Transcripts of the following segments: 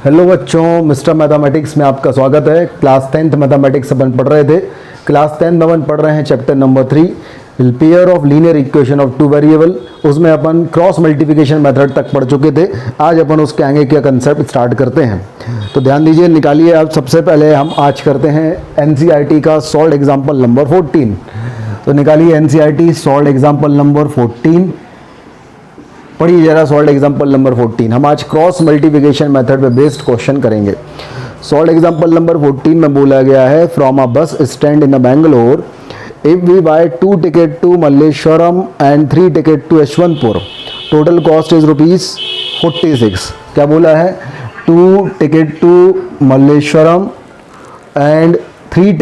Hello बच्चों, mister mathematics में आपका स्वागत है। क्लास 10th मैथमेटिक्स अपन पढ़ रहे थे। क्लास 10 में अपन पढ़ रहे हैं chapter number 3 pair of linear equation of two variable. उसमें अपन क्रॉस मल्टीप्लिकेशन मेथड तक पढ़ चुके थे। आज अपन उसके आगे का कंसेप्ट स्टार्ट करते हैं। तो ध्यान दीजिए, निकालिए। आप सबसे पहले हम आज करते हैं एनसीईआरटी का सॉल्व एग्जाम्पल नंबर 14। तो निकालिए एनसीईआरटी सॉल्व एग्जाम्पल नंबर 14। पढ़िए जरा सॉल्व एग्जाम्पल नंबर 14। हम आज क्रॉस मल्टीप्लिकेशन मेथड पे बेस्ड क्वेश्चन करेंगे। सॉल्व एग्जाम्पल नंबर 14 में बोला गया है, from a bus stand in Bangalore if we buy 2 ticket to Malleshwaram and 3 ticket to Yeshwantpur, total cost is ₹46। क्या बोला है? 2 ticket to Malleshwaram and 3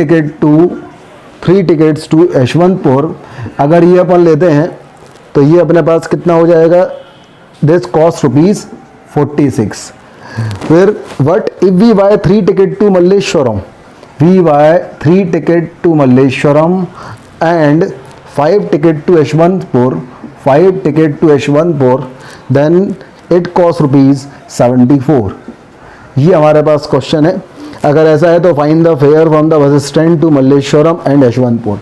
tickets to Yeshwantpur. अगर ये अपन लेते हैं तो ये अपने पास कितना हो जाएगा? This cost ₹46। फिर what if we buy 3 ticket to Malleshwaram, we buy 3 ticket to Malleshwaram and 5 ticket to Yeshwantpur, then it cost ₹74। ये हमारे पास क्वेश्चन है। अगर ऐसा है तो find the fare from the bus stand to Malleshwaram and Yeshwantpur.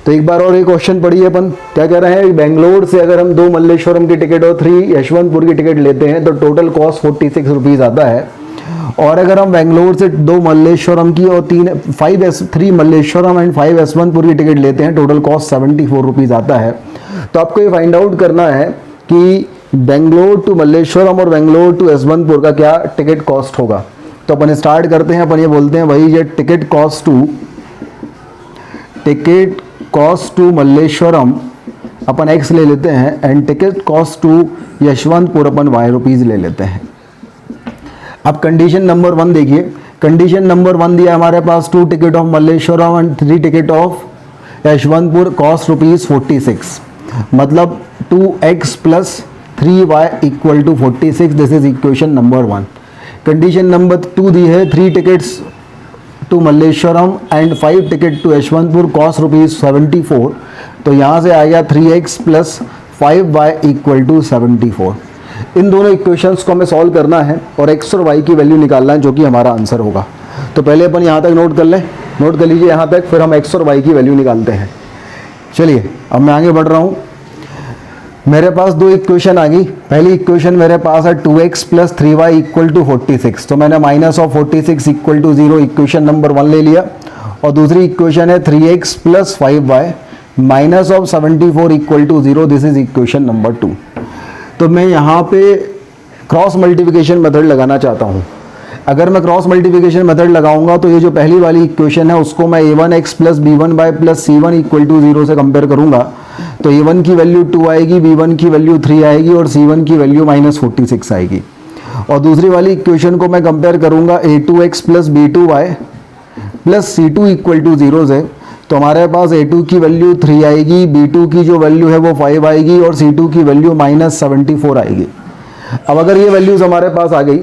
तो एक बार और ये क्वेश्चन पढ़िए। अपन क्या कह रहे हैं? बेंगलोर से अगर हम 2 मल्लेश्वरम की टिकट और 3 यशवंतपुर की टिकट लेते हैं तो टोटल कॉस्ट ₹46 आता है। और अगर हम बेंगलोर से 2 मल्लेश्वरम की और 3 मल्लेश्वरम एंड 5 यशवंतपुर की टिकट लेते हैं, टोटल कॉस्ट ₹74 आता है। तो आपको ये फाइंड आउट करना है कि बेंगलोर टू मल्लेश्वरम और बेंगलोर टू यशवंतपुर का क्या टिकट कॉस्ट होगा। तो अपन स्टार्ट करते हैं। अपन ये बोलते हैं भाई, ये टिकट कॉस्ट टू मल्लेश्वरम अपन X ले लेते हैं and ticket cost to Yeshwantpur अपन ₹Y ले लेते हैं। अब कंडीशन नंबर 1 देखिए। कंडीशन नंबर 1 दिया हमारे पास 2 ticket of Malleshwaram and 3 ticket of Yeshwantpur, cost ₹46। मतलब 2X + 3Y = 46। This is equation number 1। Condition number 2 दी है 3 tickets to Malleshwaram and 5 ticket to Yeshwantpur, cost ₹74। तो यहाँ से आ गया 3X + 5Y = 74। इन दोनों इक्वेशंस को हमें सॉल्व करना है और X और Y की वैल्यू निकालना है, जो कि हमारा आंसर होगा। तो पहले अपन यहाँ तक नोट कर लें। नोट कर लीजिए यहाँ तक, फिर हम X और Y की वैल्यू निकालते हैं। चलिए अब मैं आगे बढ़ रहा हूँ। मेरे पास 2 इक्वेशन आ गई। पहली इक्वेशन मेरे पास है 2X + 3Y = 46। तो मैंने -46 = 0 इक्वेशन नंबर 1 ले लिया। और दूसरी इक्वेशन है 3X + 5Y -74 = 0। This is equation number 2। तो मैं यहाँ पे क्रॉस मल्टीप्लिकेशन मेथड लगाना चाहता हूँ। अगर मैं क्रॉस मल्टीप्लिकेशन मेथड लगाऊंगा तो ये जो पहली वाली इक्वेशन है उसको मैं A1X + B1Y + C1 = 0 से कंपेयर करूंगा। तो A1 की वैल्यू 2 आएगी, B1 की वैल्यू 3 आएगी और C1 की वैल्यू -46 आएगी। और दूसरी वाली इक्वेशन को मैं कंपेयर करूंगा A2X + B2Y + C2 = 0 से। तो हमारे पास A2 की वैल्यू 3 आएगी, B2 की जो वैल्यू है वो 5 आएगी और C2 की वैल्यू -74 आएगी। अब अगर ये वैल्यूज हमारे पास आ गई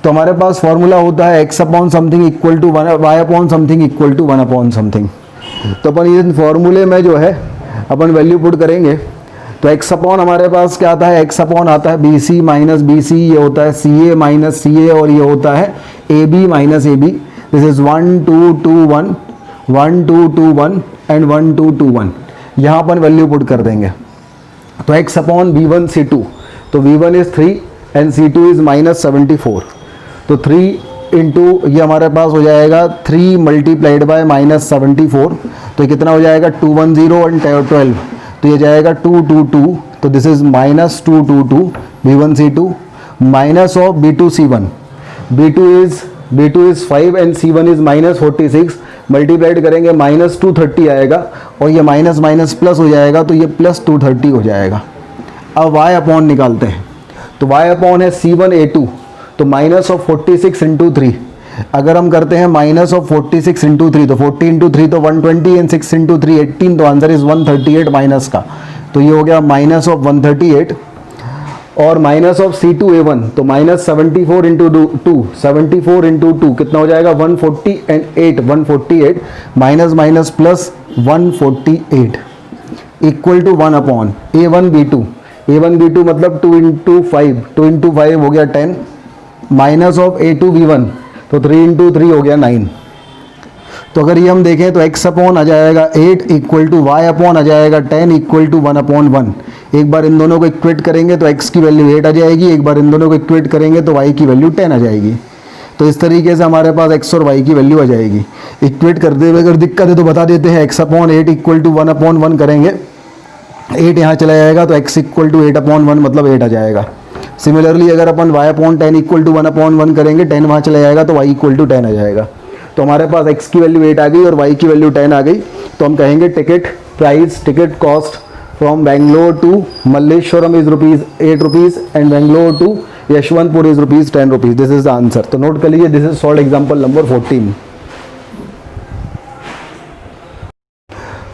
तो हमारे पास फॉर्मूला होता है x upon something equal to y upon something equal to 1 upon something. तो अपन इस फॉर्मूले में जो है अपन वैल्यू पुट करेंगे। तो x अपॉन हमारे पास क्या आता है? x अपॉन आता है BC - BC, ये होता है CA - CA और ये होता है AB - AB। This is 1 2 2 1 1 2 2 1 and 1 2 2 1। यहाँ अपन वैल्यू पुट कर देंगे। तो x अपॉन B1 C2, तो B1 is 3 and C2 is -74। तो 3 इंटू ये हमारे पास हो जाएगा 3 × -74। तो कितना हो जाएगा? 210 एंड 12। तो ये जाएगा 222। तो this is -222 B1 C2 minus of B2 C1। B2 is 5 and C1 is -46। Multiplied करेंगे -230 आएगा और ये माइनस माइनस प्लस हो जाएगा, तो ये +230 हो जाएगा। अब y अपॉन निकालते हैं। तो y अपॉन है C1 A2, तो -46 × 3। अगर हम करते हैं -46 × 3, तो 40 × 3 तो 120 एंड 6 × 3 18। तो आंसर इज 138 माइनस का। तो ये हो गया -138 और -C2 A1, तो -74 × 2 74 × 2 कितना हो जाएगा? 140 and 8 148 minus plus 148 equal to 1 upon A1 B2 मतलब 2 × 5 हो गया 10 minus of a two b one, तो 3 इंटू 3 हो गया 9। तो अगर ये हम देखें तो x अपॉन आ जाएगा 8 इक्वल टू वाई अपॉन आ जाएगा 10 इक्वल टू 1 अपॉन 1। एक बार इन दोनों को इक्वेट करेंगे तो x की वैल्यू 8 आ जाएगी, एक बार इन दोनों को इक्वेट करेंगे तो y की वैल्यू 10 आ जाएगी। तो इस तरीके से हमारे पास x और y की वैल्यू आ जाएगी। इक्वेट करते हुए अगर दिक्कत है तो बता देते हैं, x upon 8 equal to 1 upon 1 करेंगे, 8 यहाँ चला जाएगा तो x इक्वल टू 8 अपॉन 1 मतलब 8 आ जाएगा। सिमिलरली अगर अपन y upon 10 equal to 1 upon 1 करेंगे, 10 वहाँ चला जाएगा तो y इक्वल टू 10 आ जाएगा। तो हमारे पास x की वैल्यू 8 आ गई और y की वैल्यू 10 आ गई। तो हम कहेंगे ticket price, ticket cost from Bangalore to Malleshwaram is ₹8 and Bangalore to Yeshwantpur is ₹10। This is the answer. तो नोट कर लीजिए, this is solved example number 14।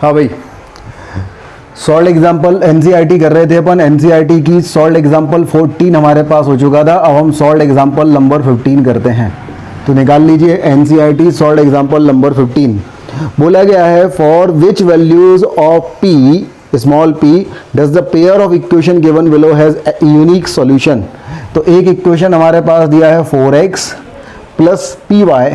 हाँ भाई, सॉल्व एग्जाम्पल एनसीईआरटी कर रहे थे अपन, एनसीईआरटी की सॉल्व एग्जाम्पल 14 हमारे पास हो चुका था। अब हम सॉल्व एग्जाम्पल नंबर 15 करते हैं। तो निकाल लीजिए एनसीईआरटी सॉल्व एग्जाम्पल नंबर 15। बोला गया है for which values of p small p does the pair of equation given below has unique solution. तो एक इक्वेशन हमारे पास दिया है 4x plus p y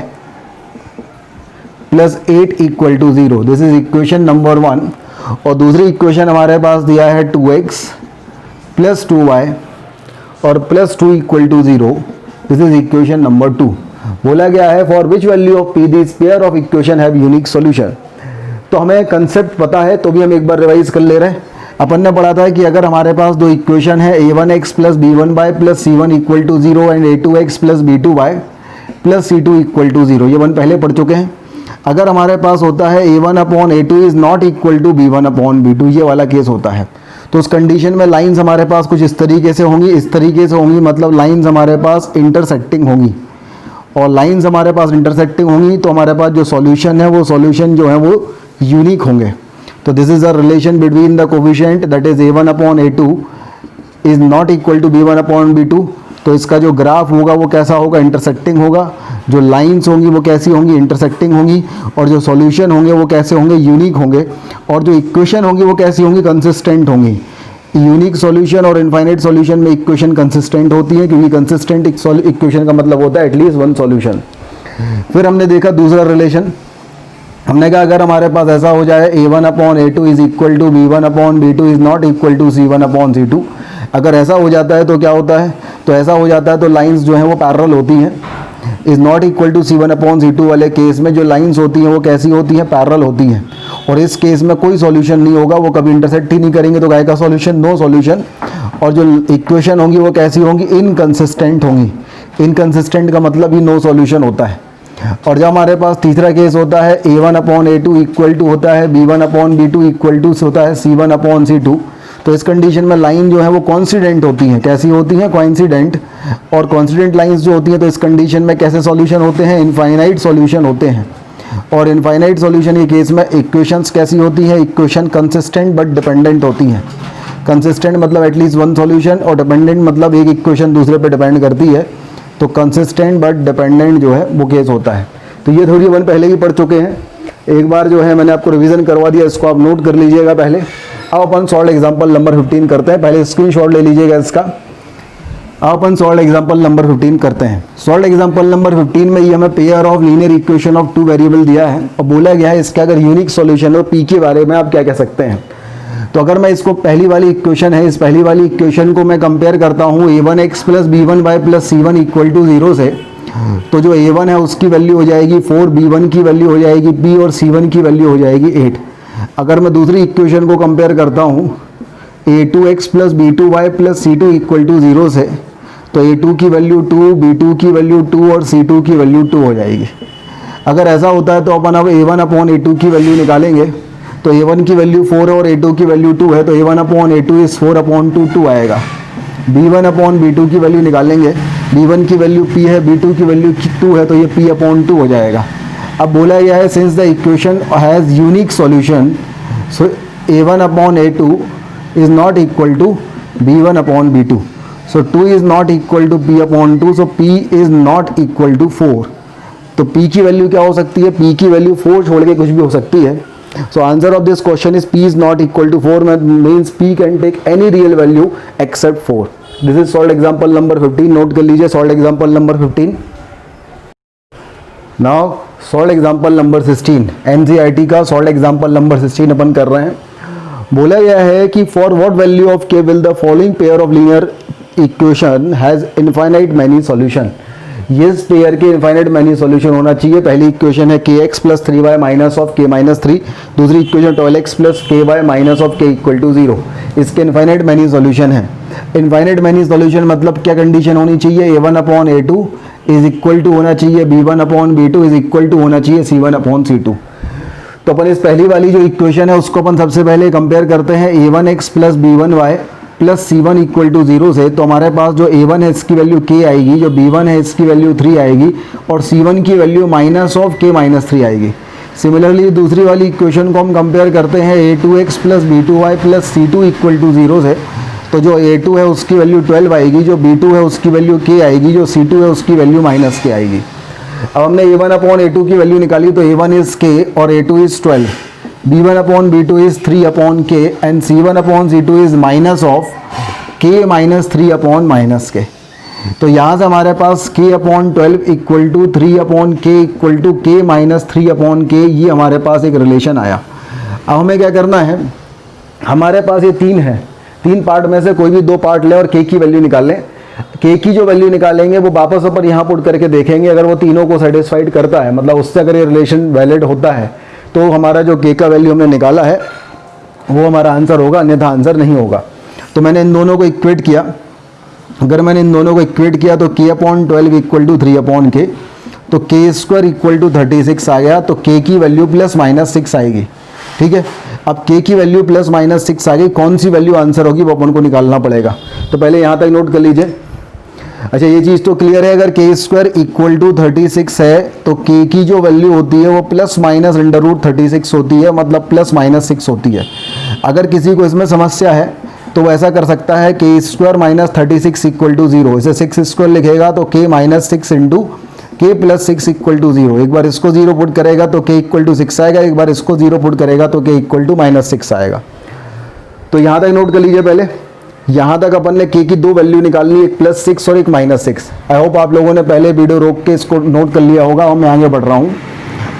plus 8 equal to 0, this is equation number 1। और दूसरी इक्वेशन हमारे पास दिया है 2x प्लस 2y और plus 2 equal to 0, this is equation number 2। बोला गया है for which value of p this pair of equation have unique solution. तो हमें कंसेप्ट पता है तो भी हम एक बार रिवाइज कर ले रहे हैं। अपन ने पढ़ा था कि अगर हमारे पास दो इक्वेशन है a1x plus b1y plus c1 equal to 0 and a2x plus b2y plus c2 equal to 0, ये वन पहले पढ़ चुके हैं। अगर हमारे पास होता है a1 upon a2 is not equal to b1 upon b2, ये वाला केस होता है। तो उस कंडीशन में लाइंस हमारे पास कुछ इस तरीके से होंगी, इस तरीके से होंगी, मतलब लाइंस हमारे पास इंटरसेक्टिंग होंगी। और लाइंस हमारे पास इंटरसेक्टिंग होंगी तो हमारे पास जो सॉल्यूशन है वो सॉल्यूशन जो है वो यूनिक होंगे। तो this is the relation between the coefficient that is a1 upon a2 is not equal to b1 upon b2। तो इसका जो ग्राफ होगा वो कैसा होगा, इंटरसेक्टिंग होगा। जो लाइंस होंगी वो कैसी होंगी, इंटरसेक्टिंग होंगी। और जो सॉल्यूशन होंगे वो कैसे होंगे, यूनिक होंगे। और जो इक्वेशन होंगी वो कैसी होंगी, कंसिस्टेंट होंगी। यूनिक सॉल्यूशन और इनफाइनाइट सॉल्यूशन में इक्वेशन कंसिस्टेंट होती है, क्योंकि कंसिस्टेंट इक्वेशन का मतलब होता है एटलीस्ट वन सॉल्यूशन। फिर हमने देखा दूसरा रिलेशन, हमने कहा अगर हमारे पास ऐसा हो जाए a1 upon a2 is equal to b1 upon b2 is not equal to c1 upon c2। अगर ऐसा हो जाता है तो क्या होता है, तो ऐसा हो जाता है तो लाइंस जो हैं वो पैरेलल होती हैं। Is not equal to c1 upon c2 वाले केस में जो लाइंस होती हैं वो कैसी होती हैं, पैरेलल होती हैं। और इस केस में कोई सॉल्यूशन नहीं होगा, वो कभी इंटरसेक्ट ही नहीं करेंगे, तो गाय का सॉल्यूशन नो सॉल्यूशन। और जो इक्वेशन होंगी वो कैसी होंगी, इनकंसिस्टेंट होंगी। इनकंसिस्टेंट का मतलब ही नो सॉल्यूशन होता है। और जब हमारे पास तीसरा केस होता है a1 upon a2 equal to होता है b1 upon b2 equal to होता है c1 अपॉन c2, तो इस कंडीशन में लाइन जो है वो कॉन्सिडेंट होती हैं। कैसी होती हैं, कोइंसिडेंट। और कॉन्सिडेंट लाइंस जो होती हैं तो इस कंडीशन में कैसे सॉल्यूशन होते हैं, इनफाइनाइट सॉल्यूशन होते हैं। और इनफाइनाइट सॉल्यूशन के केस में इक्वेशंस कैसी होती हैं, इक्वेशन कंसिस्टेंट बट डिपेंडेंट होती हैं। कंसिस्टेंट मतलब एटलीस्ट वन सॉल्यूशन, और डिपेंडेंट मतलब एक इक्वेशन दूसरे पे डिपेंड करती है। तो कंसिस्टेंट बट डिपेंडेंट जो है वो केस होता है। तो ये थोड़ी वन पहले ही पढ़ चुके हैं, एक बार जो है मैंने आपको रिवीजन करवा दिया, इसको आप नोट कर लीजिएगा पहले। अब अपन सॉल्व एग्जांपल नंबर 15 करते हैं, पहले स्क्रीनशॉट ले लीजिएगा इसका। अब अपन सॉल्व एग्जांपल नंबर 15 करते हैं। सॉल्व एग्जांपल नंबर 15 में ये हमें pair of linear equation of two variable दिया है और बोला गया है इसका अगर यूनिक सॉल्यूशन हो पी के बारे में आप क्या कह सकते हैं। तो अगर मैं इसको पहली वाली इक्वेशन है, इस पहली वाली इक्वेशन को मैं कंपेयर करता हूँ a1x plus b1y plus c1 equal to 0 से, तो जो a1 है उसकी वैल्यू हो जाएगी 4, b1 की वैल्यू हो जाएगी p और c1 की वैल्यू हो जाएगी 8। अगर मैं दूसरी इक्वेशन को कंपेयर करता हूँ a2x plus b2y plus c2 equal to 0 से, तो a2 की वैल्यू 2, b2 की वैल्यू 2 और c2 की वैल्यू 2 हो जाएगी। अगर ऐसा होता है तो अपन अब a1 अपॉन a2 की वैल्यू निकालेंगे। तो a1 की वैल्यू 4 और a2 की वैल्यू 2 है, तो a1 upon a2 is 4 upon 2 आएगा। b1 अपॉन b2 की वैल्यू निकालेंगे, b1 की वैल्यू p है, b2 की वैल्यू 2 है, तो ये p अपॉन 2 हो जाएगा। अब बोला गया है since the equation has unique solution, so a1 upon a2 is not equal to b1 upon b2, so 2 is not equal to p upon 2, so p is not equal to 4। तो p की value क्या हो सकती है, p की value 4 छोड़ के कुछ भी हो सकती है। So answer of this question is p is not equal to 4 means p can take any real value except 4. This is solved example number 15, note कर लीजिए solve example number 15। Now solve example number 16, NCERT का solve example number 16 अपन कर रहे हैं। बोला गया है कि फॉर व्हाट वैल्यू ऑफ के will the following pair of linear equation has infinite many solution. ये पेयर के इनफाइनाइट मैनी सॉल्यूशन होना चाहिए। पहली इक्वेशन है के x plus 3y minus of के माइनस 3, दूसरी इक्वेशन 12x प्लस के वाई माइनस ऑफ के इक्वल टू 0। इसके इनफाइनाइट मैनी सॉल्यूशन है। इनफाइनाइट मैनी सॉल्यूशन मतलब क्या कंडीशन होनी चाहिए, a1/a2 इज इक्वल टू होना चाहिए b1/b2 इज इक्वल टू होना चाहिए c1/c2। तो अपन इस पहली वाली जो इक्वेशन है उसको अपन सबसे पहले कंपेयर करते हैं a1x plus b1y plus c1 equal to 0 से। तो हमारे पास जो a1 है इसकी वैल्यू k आएगी, जो b1 है इसकी वैल्यू 3 आएगी और c1 की value minus of k minus 3 आएगी। सिमिलरली दूसरी वाली इक्वेशन को हम कंपेयर करते हैं a2x plus b2y plus c2 equal to 0 से। तो जो a2 है उसकी वैल्यू 12 आएगी, जो b2 है उसकी वैल्यू k आएगी, जो c2 है उसकी वैल्यू माइनस k आएगी। अब हमने a1/a2 की वैल्यू निकाली तो a1 इज k और a2 is 12, b1/b2 is 3/k and c1/c2 is minus of k minus 3 minus k। तो यहाँ से हमारे पास k/12 equal to 3/k equal to k minus 3/k, ये हमारे पास एक रिलेशन आया। अब हमें क्या करना है, हमारे पास ये तीन है, तीन पार्ट में से कोई भी दो पार्ट ले और k की वैल्यू निकाल लें। k की जो वैल्यू निकालेंगे वो वापस ऊपर यहाँ पुट करके देखेंगे, अगर वो तीनों को सेटिस्फाइड करता है, मतलब उससे अगर ये रिलेशन वैलिड होता है तो हमारा जो k का वैल्यू हमने निकाला है वो हमारा आंसर होगा, अन्यथा आंसर नहीं होगा। तो मैंने इन दोनों को इक्वेट किया, अगर मैंने इन दोनों को इक्वेट किया तो k/12 इक्वल टू 3/k, तो k² इक्वल टू 36 आ गया। तो k की वैल्यू प्लस माइनस 6 आएगी, ठीक है। अब k की वैल्यू प्लस माइनस 6 आ गई, कौन सी वैल्यू आंसर होगी वो अपन को निकालना पड़ेगा। तो पहले यहाँ तक नोट कर लीजिए। अच्छा ये चीज़ तो क्लियर है, अगर k² इक्वल टू 36 है तो k की जो वैल्यू होती है वो प्लस माइनस √36 होती है, मतलब प्लस माइनस 6 होती है। अगर किसी को इसमें समस्या है तो वो ऐसा कर सकता है k² माइनस 36 इक्वल टू 0, इसे 6² लिखेगा तो k minus 6 into k plus 6 equal to 0। एक बार इसको 0 पुट करेगा तो k इक्वल टू 6 आएगा, एक बार इसको 0 पुट करेगा तो k इक्वल टू माइनस 6 आएगा। तो यहाँ तक नोट कर लीजिए। पहले यहाँ तक अपन ने k की दो वैल्यू निकालनी, एक +6 और एक -6। आई होप आप लोगों ने पहले वीडियो रोक के इसको नोट कर लिया होगा और मैं आगे बढ़ रहा हूँ।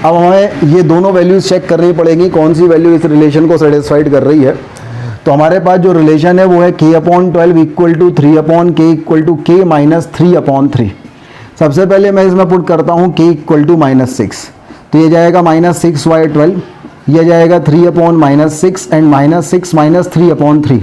अब हमें ये दोनों वैल्यूज चेक करनी पड़ेगी, कौन सी वैल्यू इस रिलेशन को सेटिस्फाइड कर रही है। तो हमारे पास जो रिलेशन है वो है k/12 equal to 3/k equal to k minus 3/3। सबसे पहले मैं इसमें पुट करता हूँ k इक्वल टू -6, तो ये जाएगा -6/12, यह जाएगा 3/-6 एंड -6 माइनस 3/3,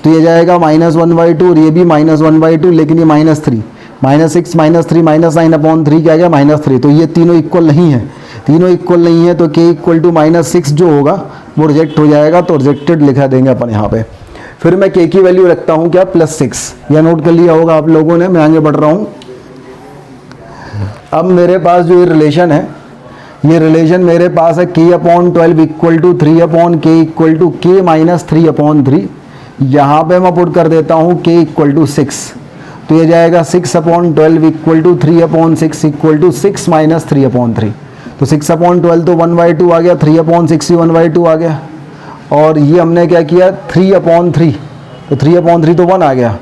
तो ये जाएगा -1/2 और ये भी -1/2, लेकिन ये -3, -6 -3 -9/3 क्या गया -3। तो ये तीनों इक्वल नहीं है, तीनों इक्वल नहीं है तो k इक्वल टू -6 जो होगा वो रिजेक्ट हो जाएगा, तो रिजेक्टेड लिखा देंगे अपन यहाँ पे। फिर मैं k की वैल्यू रखता हूँ क्या +6, यह नोट कर लिया होगा आप लोगों ने, मैं आगे बढ़ रहा हूँ। अब मेरे पास जो ये रिलेशन है, ये रिलेशन मेरे पास है k/12 equal to 3/k equal to k minus 3/3। यहाँ पे मैं पुट कर देता हूँ k इक्वल टू 6, तो ये जाएगा 6/12 equal to 3/6 equal to 6 minus 3/3। तो 6/12 तो 1/2 आ गया, 3/6 ही 1/2 आ गया, और ये हमने क्या किया 3/3, तो 3/3 तो 1 आ गया।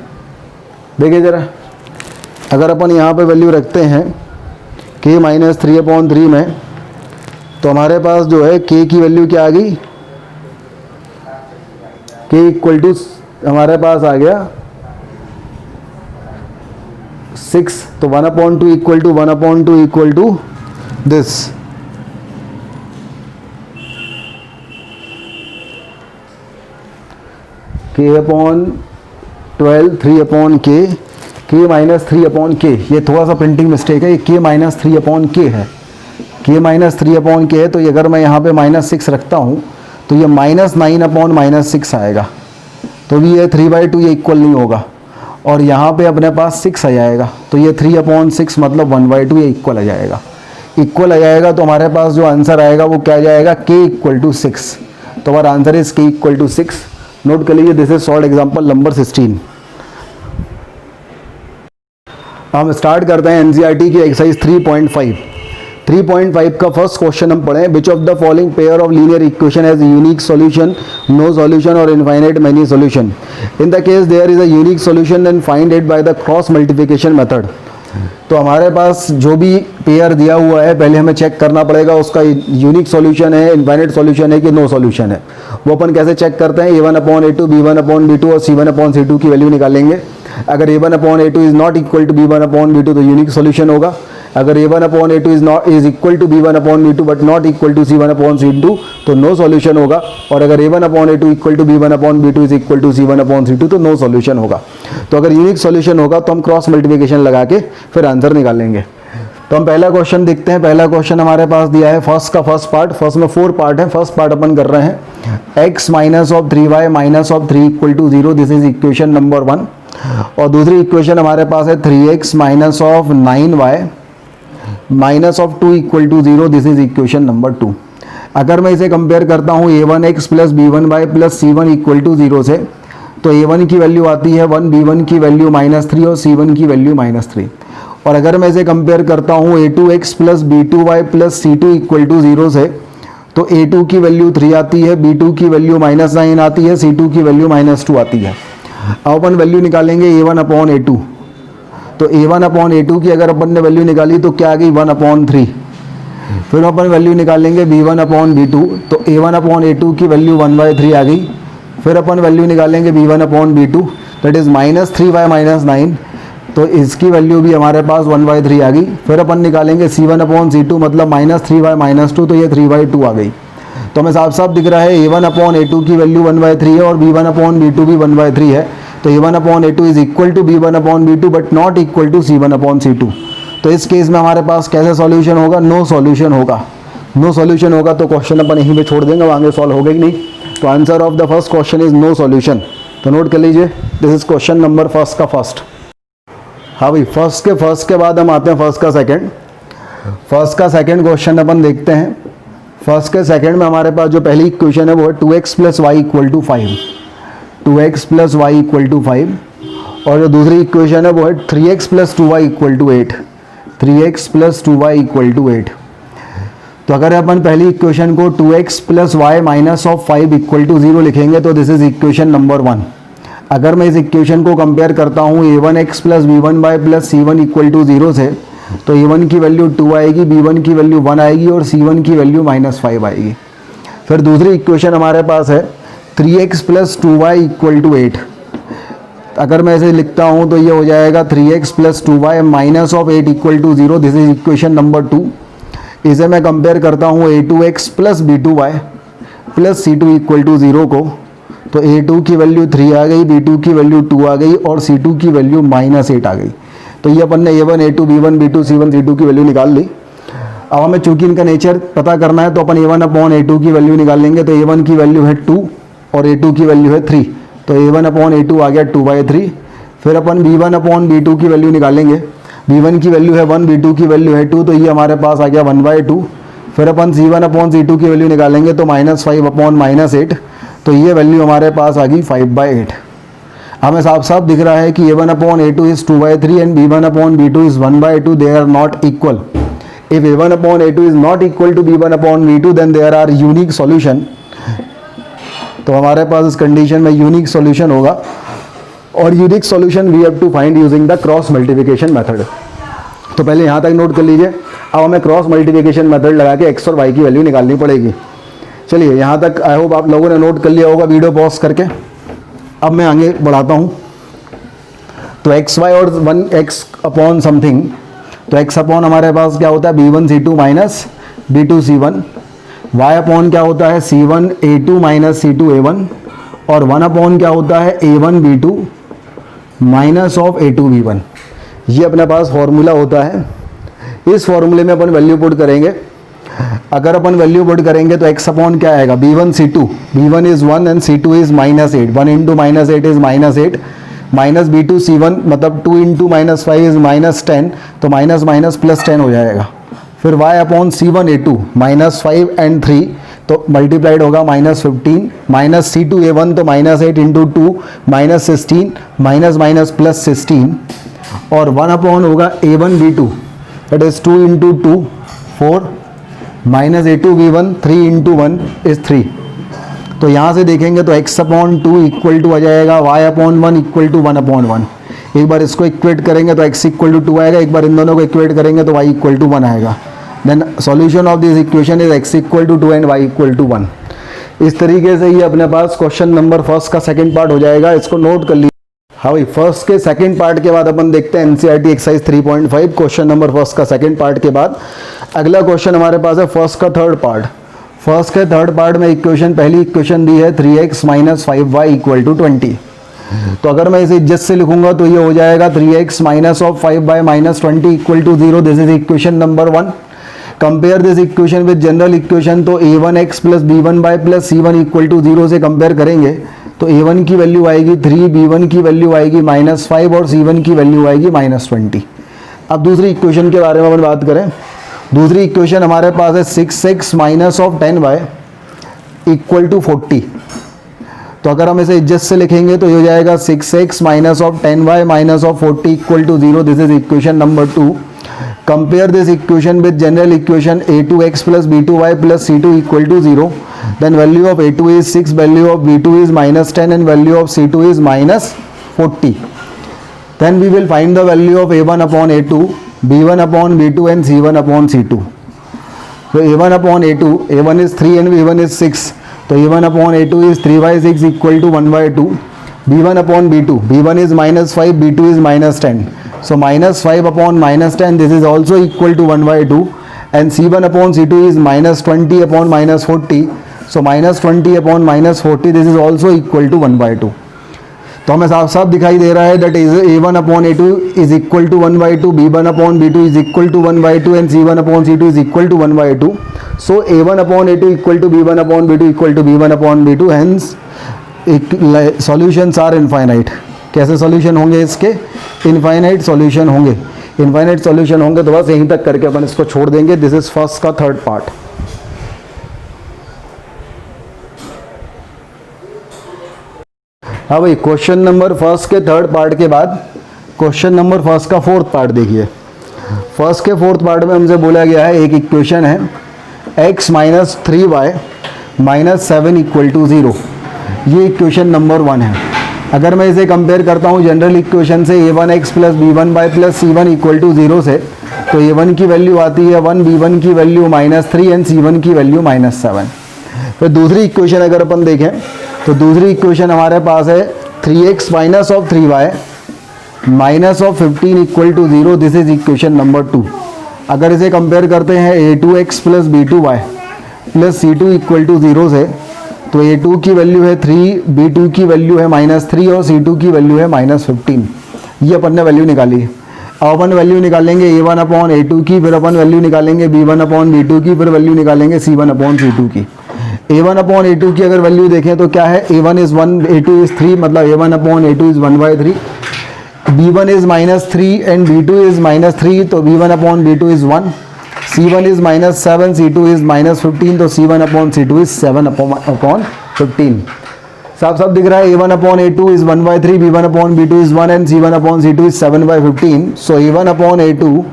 देखिए ज़रा, अगर अपन यहाँ पे वैल्यू रखते हैं k माइनस 3/3 में, तो हमारे पास जो है k की वैल्यू क्या आ गई, k इक्वल टू हमारे पास आ गया 6, तो 1/2 equal to 1/2 equal to this. k/12 3/k, k minus 3/k, ये थोड़ा सा प्रिंटिंग मिस्टेक है, ये k माइनस 3/k है, k माइनस 3/k है। तो ये अगर मैं यहाँ पे -6 रखता हूँ तो ये -9/-6 आएगा, तो भी ये 3/2 ये इक्वल नहीं होगा, और यहाँ पे अपने पास 6 आ जाएगा, तो ये 3/6 मतलब 1/2 ये इक्वल आ जाएगा, इक्वल आ जाएगा। तो हमारे पास जो आंसर आएगा वो क्या जाएगा k इक्वल टू 6। तो हमारा answer is k equal to 6। Note कर लीजिए, this is solved example number 16। हम स्टार्ट करते हैं एनसीईआरटी की एक्सरसाइज 3.5। 3.5 का फर्स्ट क्वेश्चन हम पढ़ें, which of the following pair of linear equation has unique solution, no solution और infinite many solution. In the case there is a unique solution then find it by the cross multiplication method. तो हमारे पास जो भी pair दिया हुआ है पहले हमें चेक करना पड़ेगा उसका यूनिक सॉल्यूशन है, इनफाइनाइट सॉल्यूशन है कि नो सॉल्यूशन है। वो अपन कैसे चेक करते हैं, a1/a2 b1/b2 और c1/c2 की वैल्यू निकालेंगे। अगर a1/a2 is not equal to b1/b2 तो यूनिक सॉल्यूशन होगा। अगर a1/a2 is equal to b1/b2 but not equal to c1/c2 तो नो सॉल्यूशन होगा। और अगर a1/a2 equal to b1/b2 is equal to c1/c2 तो नो सॉल्यूशन होगा। तो अगर यूनिक सॉल्यूशन होगा तो हम क्रॉस मल्टीप्लिकेशन लगा के फिर आंसर निकालेंगे। तो हम पहला क्वेश्चन देखते हैं। पहला क्वेश्चन हमारे पास दिया है फर्स्ट का फर्स्ट पार्ट, फर्स्ट में 4 पार्ट है। फर्स्ट पार्ट अपन कर रहे हैं x minus of 3y minus of 3 equal to 0, this is equation number 1। और दूसरी इक्वेशन हमारे पास है 3x minus of 9y minus of 2 equal to 0, this is equation number 2। अगर मैं इसे कंपेयर करता हूँ a1x plus b1y plus c1 equal to 0 से, तो a1 की वैल्यू आती है 1, b1 की वैल्यू -3 और c1 की वैल्यू -3। और अगर मैं इसे कंपेयर करता हूँ a2x plus b2y plus c2 equal to 0 से, तो a2 की वैल्यू 3 आती है, b2 की वैल्यू -9 आती है, c2 की वैल्यू -2 आती है। अब अपन वैल्यू निकालेंगे a1/a2। तो a1/a2 की अगर अपन ने वैल्यू निकाली तो क्या आ गई 1/3। फिर अपन वैल्यू निकालेंगे b1/b2, तो a1/a2 की वैल्यू 1/3 आ गई। फिर अपन वैल्यू निकालेंगे b1/b2 दैट इज -3y -9, तो इसकी वैल्यू भी हमारे पास 1/3 आ गई। फिर अपन निकालेंगे c1/c2 मतलब -3y -2, तो ये 3/2 आ गई। तो हमें साफ साफ दिख रहा है a1/a2 की वैल्यू 1/3 है और b1/b2 भी 1/3 है। तो a1/a2 is equal to b1/b2 but not equal to c1/c2। तो इस केस में हमारे पास कैसे सॉल्यूशन होगा, नो सॉल्यूशन होगा। नो सॉल्यूशन होगा तो क्वेश्चन अपन यहीं पे छोड़ देंगे, आगे सॉल्व होगा ही नहीं। तो answer of the first question is no solution. तो नोट कर लीजिए, this is question number first का फर्स्ट। हाँ भाई, फर्स्ट के बाद हम आते हैं फर्स्ट का सेकंड। फर्स्ट का सेकंड क्वेश्चन अपन देखते हैं। फर्स्ट के सेकंड में हमारे पास जो पहली इक्वेशन है वो है 2x plus y equal to 5, 2x plus y equal to 5। और जो दूसरी इक्वेशन है वो है 3x plus 2y equal to 8, 3x plus 2y equal to 8। तो अगर अपन पहली इक्वेशन को 2x plus y minus of 5 equal to 0 लिखेंगे तो दिस इज इक्वेशन नंबर 1। अगर मैं इस इक्वेशन को कंपेयर करता हूँ a1x plus b1y plus c1 equal to 0 से, तो a1 की वैल्यू 2 आएगी, b1 की वैल्यू 1 आएगी और c1 की वैल्यू -5 आएगी। फिर दूसरी इक्वेशन हमारे पास है 3x plus 2y equal to 8। अगर मैं इसे लिखता हूँ तो ये हो जाएगा 3x plus 2y minus of 8 equal to 0, this is equation number 2। इसे मैं कंपेयर करता हूँ a2x plus b2y plus c2 equal to 0 को, तो a2 की वैल्यू 3 आ गई, b2 की वैल्यु 2 आ गई और c2 की वैल्यू -8 आ गई। तो ये अपन ने a1, a2, b1, b2, c1, c2 की वैल्यू निकाल ली। अब हमें चूंकि इनका नेचर पता करना है तो अपन a1/a2 की वैल्यू निकालेंगे। तो a1 की वैल्यू है 2 और a2 की वैल्यू है 3, तो a1/a2 आ गया 2/3। फिर अपन b1/b2 की वैल्यू निकालेंगे। b1 की वैल्यू है 1, b2 की वैल्यू है 2, तो ये हमारे पास आ गया 1/2। फिर अपन c1/c2 की वैल्यू निकालेंगे तो -5/-8, तो ये वैल्यू हमारे पास आ गई 5/8। हमें साफ साफ दिख रहा है कि a1/a2 is 2/3 and b1/b2 is 1/2, they are not equal. If a1/a2 is not equal to b1/b2 then there are unique solution. तो हमारे पास इस कंडीशन में यूनिक सॉल्यूशन होगा और unique solution we have to find using the cross multiplication method. तो पहले यहाँ तक नोट कर लीजिए। अब हमें क्रॉस मल्टीप्लिकेशन मेथड लगा के x और y की वैल्यू निकालनी पड़ेगी। चलिए यहाँ तक आई होप आप लोगों ने नोट कर लिया होगा वीडियो पॉज करके। अब मैं आगे बढ़ाता हूँ। तो एक्स वाई और 1x अपॉन समथिंग, तो x अपॉन हमारे पास क्या होता है b1c2 minus b2c1, y upon क्या होता है c1a2 माइनस c2a1 और 1 अपॉन क्या होता है a1b2 माइनस ऑफ a2b1। ये अपने पास फॉर्मूला होता है। इस फॉर्मूले में अपन वैल्यू पुट करेंगे। अगर अपन वैल्यू पुट करेंगे तो x अपॉन क्या आएगा b1c2, b1 is 1 and c2 is -8, 1 into -8 is -8, minus b2c1 मतलब 2 इंटू -5 इज -10, तो माइनस माइनस प्लस 10 हो जाएगा। फिर y अपॉन c1a2 -5 एंड 3, तो मल्टीप्लाइड होगा -15, माइनस c2a1 तो -8 इंटू 2 -16, माइनस माइनस प्लस 16 और 1 अपॉन होगा a1b2 that is 2 into 2 4 minus A2V1 3 into 1 is 3। तो यहाँ से देखेंगे तो x अपॉन 2 इक्वल टू आ जाएगा y upon 1 equal to 1 upon 1। एक बार इसको इक्वेट करेंगे तो x इक्वल टू 2 आएगा, एक बार इन दोनों को इक्वेट करेंगे तो y इक्वल टू 1 आएगा। Then solution of this equation is x equal to 2 and y equal to 1। इस तरीके से ये अपने पास क्वेश्चन नंबर फर्स्ट का सेकंड पार्ट हो जाएगा, इसको नोट कर लीजिए। हाँ भाई, फर्स्ट के सेकंड पार्ट के बाद अपन देखते हैं NCERT exercise 3.5 question number first का सेकंड पार्ट के बाद अगला क्वेश्चन हमारे पास है फर्स्ट का थर्ड पार्ट। फर्स्ट के थर्ड पार्ट में इक्वेशन, पहली इक्वेशन दी है 3x minus 5y equal to 20। तो अगर मैं इसे इज्जत से लिखूंगा तो ये हो जाएगा 3x minus of 5y minus 20 equal to 0। This is equation number 1। Compare this equation with general equation, तो a1x plus b1y plus c1 equal to 0 से कंपेयर करेंगे तो a1 की वैल्यू आएगी 3, b1 की वैल्यू आएगी -5 और c1 की वैल्यू आएगी -20। अब दूसरी इक्वेशन के बारे में अपन बात करें। दूसरी इक्वेशन हमारे पास है 6x minus of 10y equal to 40। तो अगर हम इसे इज्जत से लिखेंगे तो ये हो जाएगा 6x minus of 10y minus of 40 equal to 0। This is equation number 2। Compare this equation with general equation a2x plus b2y plus c2 equal to 0। Then value of a2 is 6, value of b2 is -10 and value of c2 is -40। Then we will find the value of a1 upon a2, b1 upon b2 and c1 upon c2। तो a1 upon a2, a1 is 3 and b1 is 6, तो a1 upon a2 is 3/6 equal to 1/2। b1 upon b2, b1 is -5, b2 is -10, so -5 upon -10, this is also equal to 1/2, and c1 upon c2 is -20 upon -40, so -20 upon -40, this is also equal to 1/2। तो हमें साफ साफ दिखाई दे रहा है that is a1 upon a2 is equal to 1/2, b1 upon b2 is equal to 1/2 and c1 upon c2 is equal to 1/2। So a1 upon a2 equal to b1 upon b2 equal to b1 upon b2, hence solutions are infinite. कैसे solution होंगे इसके? Infinite solution होंगे। Infinite solution होंगे तो बस यहीं तक करके अपन इसको छोड़ देंगे। दिस इज फर्स्ट का थर्ड पार्ट। हाँ भाई, क्वेश्चन नंबर फर्स्ट के थर्ड पार्ट के बाद क्वेश्चन नंबर फर्स्ट का फोर्थ पार्ट देखिए। फर्स्ट के फोर्थ पार्ट में हमसे बोला गया है एक इक्वेशन है x minus 3y minus 7 equal to 0। ये इक्वेशन नंबर 1 है। अगर मैं इसे कंपेयर करता हूँ जनरल इक्वेशन से a1x plus b1y plus c1 equal to 0 से, तो a1 की वैल्यू आती है 1, b1 की वैल्यू -3 एंड c1 की वैल्यू -7। फिर दूसरी इक्वेशन अगर अपन देखें तो दूसरी इक्वेशन हमारे पास है 3x minus of 3y minus of 15 equal to 0। This is equation number 2। अगर इसे कंपेयर करते हैं a2x plus b2y plus c2 equal to 0 से, तो a2 की वैल्यू है 3, b2 की वैल्यू है -3 और c2 की वैल्यू है -15। ये अपन ने वैल्यू निकाली है। अब अपन वैल्यू निकालेंगे a1 अपॉन a2 की, फिर अपन वैल्यू निकालेंगे b1 अपॉन b2 की, फिर वैल्यू निकालेंगे c1 अपॉन c2 की। a1 अपॉन a2 की अगर वैल्यू देखें तो क्या है, a1 इज 1, a2 इज 3, मतलब a1 upon a2 is 1/3। b1 is -3 and b2 is -3, तो b1 upon b2 is 1। c1 is -7, c2 is -15, तो c1 upon c2 is 7 upon 15। साफ साफ दिख रहा है a1 upon a2 is 1/3, b1 upon b2 is 1 and c1 upon c2 is 7/15। So a1 upon a2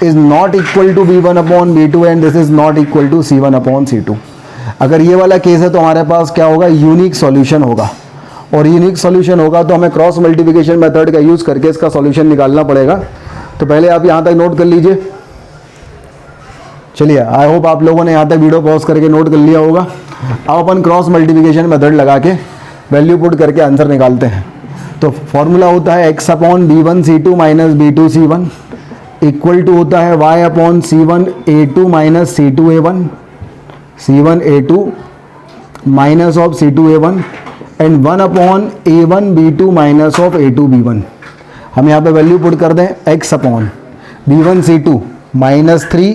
is not equal to b1 upon b2 and this is not equal to c1 upon c2। अगर ये वाला case है तो हमारे पास क्या होगा, unique solution होगा। और यूनिक सॉल्यूशन होगा तो हमें क्रॉस मल्टीप्लिकेशन मेथड का यूज़ करके इसका सॉल्यूशन निकालना पड़ेगा। तो पहले आप यहाँ तक नोट कर लीजिए। चलिए, आई होप आप लोगों ने यहाँ तक वीडियो पॉज करके नोट कर लिया होगा। अब अपन क्रॉस मल्टीप्लिकेशन मेथड लगा के वैल्यू पुट करके आंसर निकालते हैं। तो फॉर्मूला होता है x upon b1 c2 minus b2 c1 equal to होता है y upon c1 a2 minus c2 a1, c1 a2 minus of c2 a1 and 1 upon a1 b2 minus of a2 b1। हम यहाँ पे value put कर दें x upon b1 c2 -3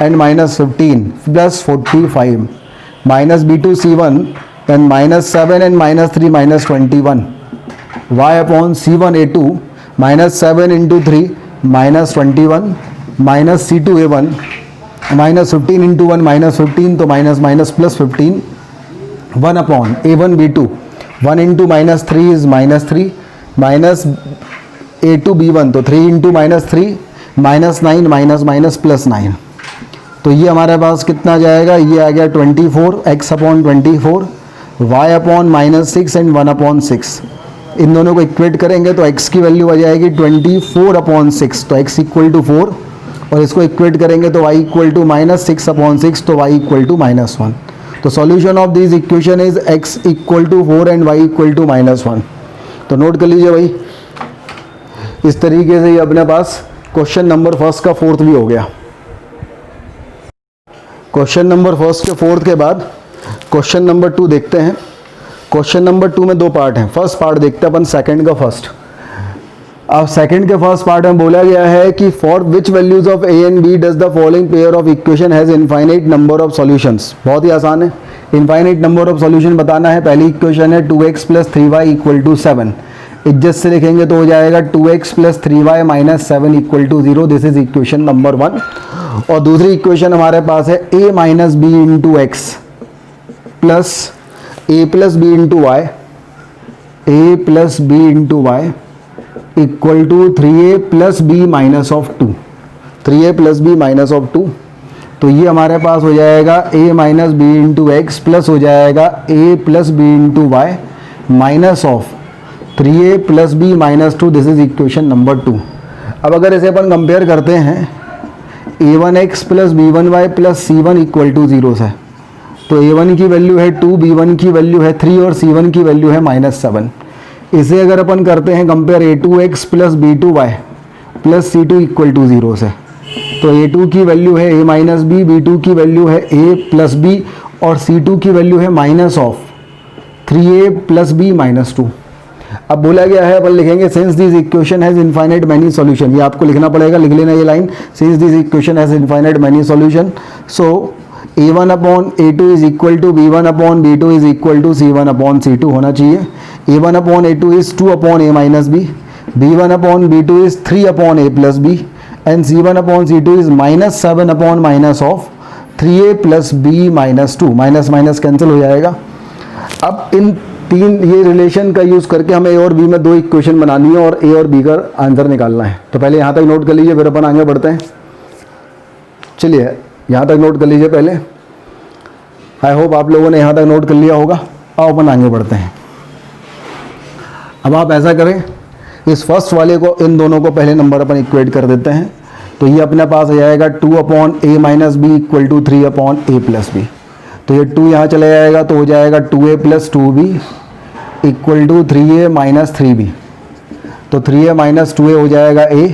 and -15 plus 45 minus b2 c1 and -7 and -3 -21 y upon c1 a2 -7 into 3 -21 minus c2 a1 -15 into 1 -15, तो minus plus 15 1 upon a1 b2 1 into -3 is -3 minus a2 b1, तो 3 into -3 -9 minus plus 9 तो ये हमारे पास कितना जाएगा, ये आ गया 24 x upon 24 y upon -6 and 1/6। इन दोनों को इक्वेट करेंगे तो x की वैल्यू आ जाएगी 24/6, तो x इक्वल टू 4, और इसको इक्वेट करेंगे तो y इक्वल टू -6/6, तो y इक्वल टू -1। तो solution of this equation is x equal to 4 and y equal to -1। तो नोट कर लीजिए भाई, इस तरीके से ये अपने पास क्वेश्चन नंबर फर्स्ट का फोर्थ भी हो गया। क्वेश्चन नंबर फर्स्ट के फोर्थ के बाद क्वेश्चन नंबर 2 देखते हैं। क्वेश्चन नंबर 2 में दो पार्ट हैं। फर्स्ट पार्ट देखते हैं अपन सेकंड का फर्स्ट। अब सेकंड के फर्स्ट पार्ट में बोला गया है कि for which values of a and b does the following pair of equation has infinite number of solutions. बहुत ही आसान है, इनफाइनाइट नंबर ऑफ सॉल्यूशन बताना है। पहली इक्वेशन है 2x + 3y = 7। इज्जत से लिखेंगे तो हो जाएगा 2x + 3y - 7 = 0। This is equation number 1। और दूसरी इक्वेशन हमारे पास है a - b × x plus a + b × y, a + b × y equal to 3a + b - 2, 3a + b - 2। तो ये हमारे पास हो जाएगा a - b × x प्लस हो जाएगा a + b × y minus of 3a + b - 2। This is equation number 2। अब अगर इसे अपन कंपेयर करते हैं a1x + b1y + c1 = 0 से, तो a1 की वैल्यू है 2, b1 की वैल्यू है 3 और c1 की वैल्यू है -7। इसे अगर अपन करते हैं कंपेयर a2x + b2y + c2 = 0 से, तो a2 की वैल्यू है a - b, b2 की वैल्यू है a + b और c2 की वैल्यू है -3a + b - 2। अब बोला गया है, अपन लिखेंगे since this equation has infinite many solution. ये आपको लिखना पड़ेगा, लिख लेना ये line, since this equation has infinite many solution, so a1/a2 = b1/b2 = c1/c2 होना चाहिए। a1/a2 is 2/a - b, b1/b2 is 3/a + b and c1/c2 is -7 of 3a + b - 2। Minus minus cancel हो जाएगा। अब इन तीन ये रिलेशन का यूज़ करके हमें a और b में दो इक्वेशन बनानी है और a और b का आंसर निकालना है। तो पहले यहाँ तक नोट कर लीजिए, फिर अपन आगे बढ़ते हैं। चलिए यहाँ तक नोट कर लीजिए पहले। आई होप आप लोगों ने यहाँ तक नोट कर लिया होगा। आओ अपन आगे बढ़ते हैं। अब आप ऐसा करें, इस फर्स्ट वाले को, इन दोनों को पहले नंबर अपन इक्वेट कर देते हैं। तो ये अपने पास आ जाएगा 2/a - b = 3/a + b। तो ये 2 यहाँ चले जाएगा तो हो जाएगा 2a + 2b = 3a - 3b। तो 3a - 2a हो जाएगा a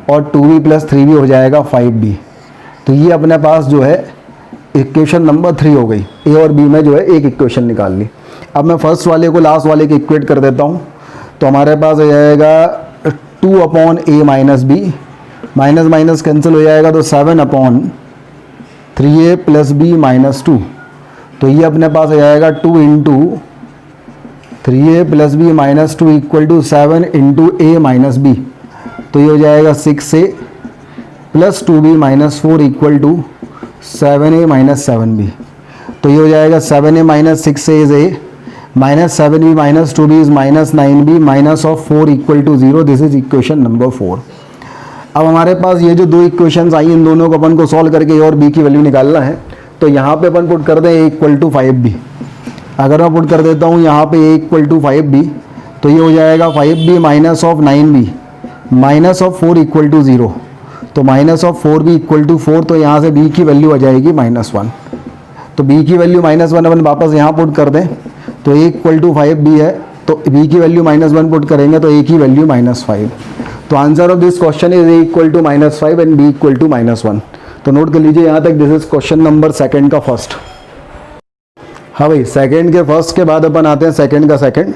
और 2b + 3b हो जाएगा 5b। तो ये अपने पास जो है इक्वेशन नंबर 3 हो गई। a और b में जो है एक इक्वेशन निकाल ली। अब मैं फर्स्ट वाले को लास्ट वाले के इक्वेट कर देता हूँ। तो हमारे पास आ जाएगा 2/a - b, minus minus cancel हो जाएगा तो 7/3a + b - 2। तो ये अपने पास आ जाएगा 2 × 3a + b - 2 = 7 × a - b। तो ये हो जाएगा 6a + 2b - 4 = 7a - 7b। तो ये हो जाएगा 7a - 6a is a, -7b - 2b is -9b, -4 = 0। This is equation number 4। अब हमारे पास ये जो दो इक्वेशंस आई, इन दोनों को अपन को सॉल्व करके a और b की वैल्यू निकालना है। तो यहाँ पे अपन पुट कर दें a = 5b। अगर मैं पुट कर देता हूँ यहाँ पे a = 5b, तो ये हो जाएगा 5b - 9b -4 = 0। तो -4b = 4। तो यहाँ से b की वैल्यू आ जाएगी -1। तो b की वैल्यू -1 अपन वापस यहाँ पुट कर दें तो a = 5b है, तो b की वैल्यू -1 पुट करेंगे तो a की वैल्यू -5। तो answer of this question is a = -5 and b = -1। तो नोट कर लीजिए यहाँ तक। This is question number second का फर्स्ट। हाँ भाई, सेकंड के फर्स्ट के बाद अपन आते हैं सेकंड का सेकंड।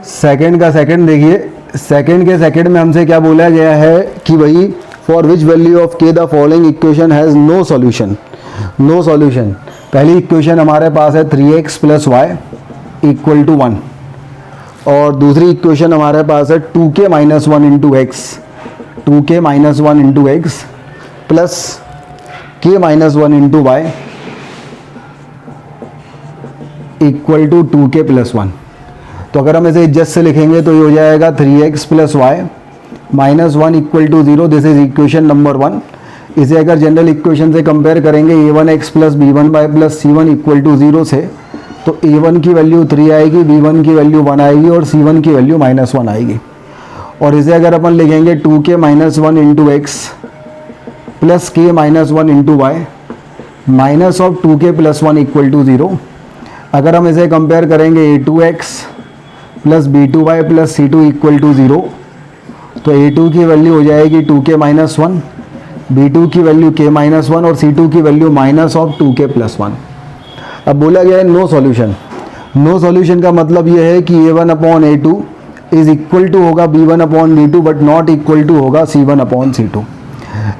सेकंड का सेकंड देखिए, सेकंड के सेकंड में हमसे क्या बोला गया है कि भाई for which value of k the following equation has no solution. No solution. पहली इक्वेशन हमारे पास है 3x + y = 1 और दूसरी इक्वेशन हमारे पास है 2k - 1 × x, 2k - 1 × x plus k - 1 × y = 2k + 1। तो अगर हम इसे इज्जत से लिखेंगे तो ये हो जाएगा 3x + y - 1 = 0। This is equation number 1। इसे अगर जनरल इक्वेशन से कंपेयर करेंगे a1x plus b1y plus c1 equal to 0 से, तो a1 की वैल्यू 3 आएगी, b1 की वैल्यू 1 आएगी और c1 की वैल्यू -1 आएगी। और इसे अगर अपन लिखेंगे 2k minus 1 into x plus k minus 1 into y minus of 2k plus 1 equal to 0। अगर हम इसे कंपेयर करेंगे a2x plus b2y plus c2 equal to 0, तो a2 की वैल्यू हो जाएगी 2k माइनस 1, b2 की वैल्यू k माइनस 1 और c2 की value minus of 2k plus 1। अब बोला गया है नो सॉल्यूशन। नो सॉल्यूशन का मतलब यह है कि a1 upon a2 is equal to होगा b1 upon b2 but not equal to होगा c1 अपॉन c2।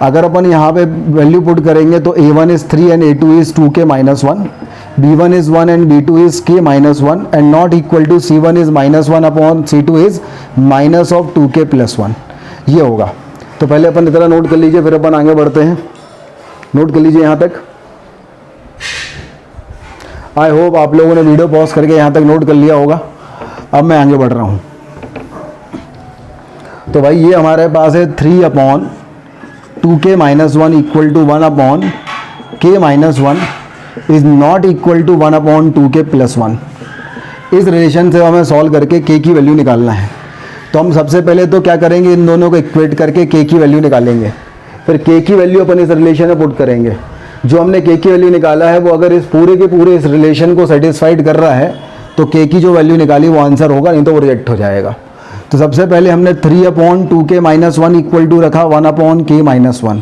अगर अपन यहाँ पे वैल्यू पुट करेंगे तो a1 is 3 and a2 is 2k minus 1, b1 is 1 and b2 is k minus 1 and not equal to c1 is -1 upon c2 is minus of 2k plus 1। ये होगा। तो पहले अपन इतना नोट कर लीजिए, फिर अपन आगे बढ़ते हैं। नोट कर लीजिए यहाँ तक। आई होप आप लोगों ने वीडियो पॉज करके यहाँ तक नोट कर लिया होगा। अब मैं आगे बढ़ रहा हूँ। तो भाई ये हमारे पास है 3 upon 2k minus 1 equal to 1 upon k minus 1 is not equal to 1 upon 2k plus 1। इस रिलेशन से हमें सॉल्व करके k की वैल्यू निकालना है। तो हम सबसे पहले तो क्या करेंगे, इन दोनों को इक्वेट करके k की वैल्यू निकालेंगे। फिर k की वैल्यू अपन इस रिलेशन में पुट करेंगे। जो हमने k की वैल्यू निकाला है वो अगर इस पूरे के पूरे इस रिलेशन को सेटिस्फाइड कर रहा है तो k की जो वैल्यू निकाली वो आंसर होगा, नहीं तो वो रिजेक्ट हो जाएगा। तो सबसे पहले हमने 3 upon 2k minus 1 equal to रखा 1 अपॉन k माइनस 1,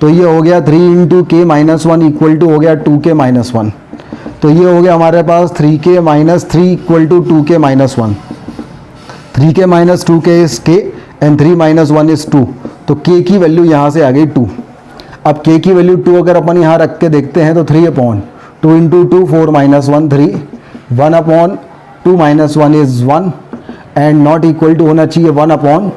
तो ये हो गया 3 into k minus 1 equal to हो गया 2k माइनस 1। तो ये हो गया हमारे पास 3k minus 3 equal to 2k minus 1। 3k minus 2k is k and 3 minus 1 is 2, तो k की वैल्यू यहाँ से आ गई 2। अब k की वैल्यू 2 अगर अपन यहाँ रख के देखते हैं तो 3 upon 2 into 2 4 minus 1 3, 1 upon 2 minus 1 is 1 and not equal to होना चाहिए 1 अपॉन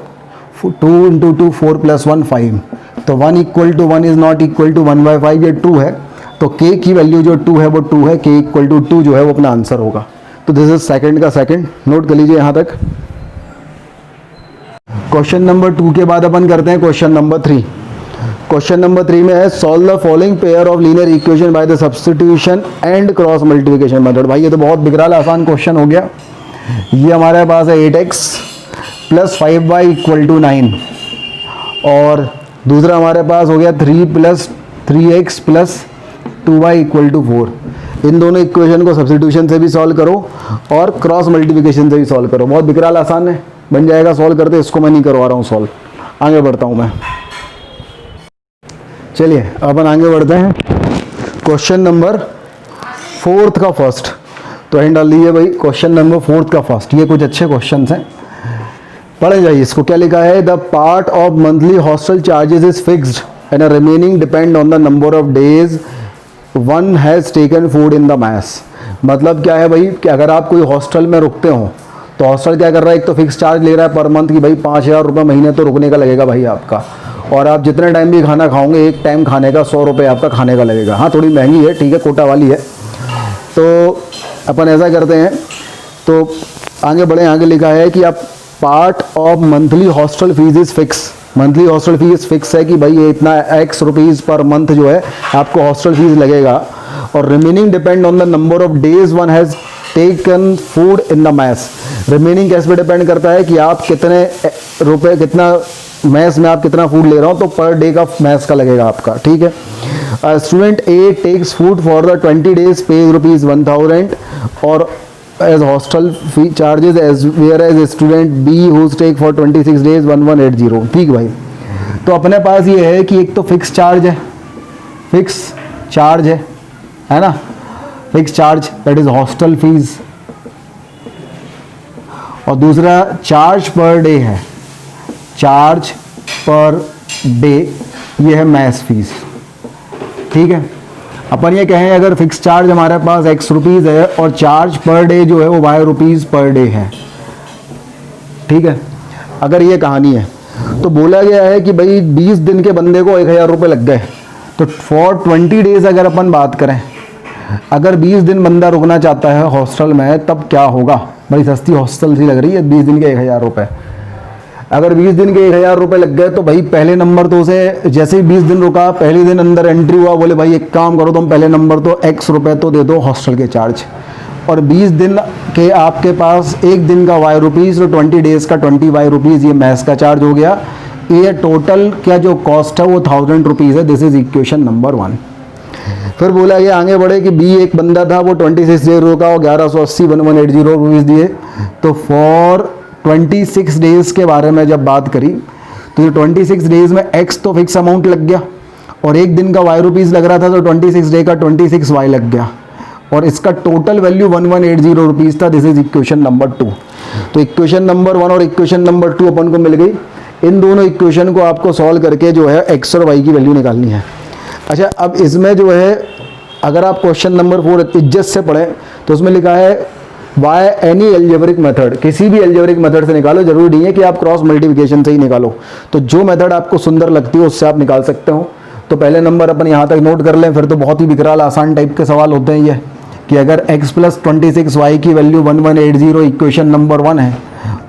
2 इंटू 2 4 प्लस 1 5। तो 1 equal to 1 is not equal to 1/5, ये 2 है। तो k की वैल्यू जो 2 है वो 2 है, k इक्वल टू 2 जो है वो अपना आंसर होगा। तो दिस इज सेकंड का सेकंड। नोट कर लीजिए यहाँ तक। क्वेश्चन नंबर 2 के बाद अपन करते हैं क्वेश्चन नंबर 3। क्वेश्चन नंबर 3 में है solve the following pair of linear equation by the substitution and cross multiplication method. भाई ये तो बहुत बिगड़ाल आसान क्वेश्चन हो गया। ये हमारे पास है 8x plus 5y equal to 9 और दूसरा हमारे पास हो गया 3 plus 3x plus 2y equal to 4। इन दोनों इक्वेशन को सब्स्टिट्यूशन से भी सॉल्व करो और क्रॉस मल्टीप्लिकेशन से भी सॉल्व करो। बहुत बिगड़ाल आसान है, बन जाएगा सॉल्व करते। इसको मैं नहीं करवा रहा हूँ सॉल्व, आगे बढ़ता हूँ मैं। चलिए अपन आगे बढ़ते हैं। क्वेश्चन नंबर 4 का फर्स्ट, तो एंड डाल लीजिए भाई। क्वेश्चन नंबर 4 का फर्स्ट, ये कुछ अच्छे क्वेश्चन हैं, पढ़े जाइए। इसको क्या लिखा है, the part of monthly hostel charges is fixed and remaining depend on the number of days one has taken food in the mess. मतलब क्या है भाई कि अगर आप कोई हॉस्टल में रुकते हो तो हॉस्टल क्या कर रहा है, एक तो फिक्स चार्ज ले रहा है पर मंथ की भाई 5,000 रुपये महीने तो रुकने का लगेगा भाई आपका। और आप जितने टाइम भी खाना खाओगे, एक टाइम खाने का 100 रुपये आपका खाने का लगेगा। हाँ थोड़ी महंगी है, ठीक है, कोटा वाली है। तो अपन ऐसा करते हैं, तो आगे बढ़े। आगे लिखा है कि आप part of monthly hostel fees is fix. Monthly hostel fees fix है कि भाई ये इतना x रुपीज़ पर मंथ जो है आपको हॉस्टल फीस लगेगा। और remaining depend on the number of days one has taken food in the mess. Remaining कैसे पे डिपेंड करता है कि आप कितने रुपए, कितना मैस में आप कितना फूड ले रहा हो, तो पर डे का मैस का लगेगा आपका, ठीक है। Student a takes food for the 20 days पे ₹1000 और as hostel fee charges as whereas student B whose take for 26 days 1180। ठीक भाई, तो अपने पास ये है कि एक तो फिक्स चार्ज है, फिक्स चार्ज है ना, fix charge that is hostel fees, और दूसरा चार्ज पर डे है, चार्ज पर डे ये है मैस फीस। ठीक है, अपन ये कहें अगर फिक्स चार्ज हमारे पास x रुपीज़ है और चार्ज पर डे जो है वो y रुपीज़ पर डे है। ठीक है, अगर ये कहानी है तो बोला गया है कि भाई 20 दिन के बंदे को 1000 रुपये लग गए, तो फॉर 20 डेज अगर अपन बात करें, अगर 20 दिन बंदा रुकना चाहता है हॉस्टल में तब क्या होगा। बड़ी सस्ती हॉस्टल सी लग रही है, 20 दिन के 1000 रुपये। अगर 20 दिन के 1000 रुपये लग गए तो भाई पहले नंबर तो उसे जैसे ही 20 दिन रुका, पहले दिन अंदर एंट्री हुआ, बोले भाई एक काम करो तुम पहले नंबर तो x रुपये तो दे दो हॉस्टल के चार्ज, और 20 दिन के आपके पास एक दिन का y रुपीज़, तो 20 डेज़ का 20 y रुपीज़ ये मैथ्स का चार्ज हो गया। ये टोटल क्या जो कॉस्ट है वो 1000 रुपीज़ है। This is equation number 1। फिर बोला ये आगे बढ़े कि बी एक बंदा था वो 26 डेज का और 1180 1180 रुपीज़ दिए। तो फॉर 26 डेज़ के बारे में जब बात करी तो ये 26 डेज़ में x तो फिक्स अमाउंट लग गया और एक दिन का y रुपीज़ लग रहा था, तो 26 डे का 26 y लग गया और इसका टोटल वैल्यू 1180 रुपीज़ था। This is equation number 2। तो इक्वेशन नंबर 1 और इक्वेशन नंबर 2 अपन को मिल गई। इन दोनों इक्वेशन को आपको सॉल्व करके जो है x और y की वैल्यू निकालनी है। अच्छा, अब इसमें जो है अगर आप क्वेश्चन नंबर 4 इज्जत से पढ़ें तो उसमें लिखा है बाय एनी एल्जेब्रिक मेथड, किसी भी एल्जेब्रिक मेथड से निकालो, जरूरी नहीं है कि आप क्रॉस मल्टीप्लिकेशन से ही निकालो, तो जो मेथड आपको सुंदर लगती है उससे आप निकाल सकते हो। तो पहले नंबर अपन यहाँ तक नोट कर लें, फिर तो बहुत ही विकराल आसान टाइप के सवाल होते हैं ये कि अगर x + 26y की वैल्यू 1180 इक्वेशन नंबर 1 है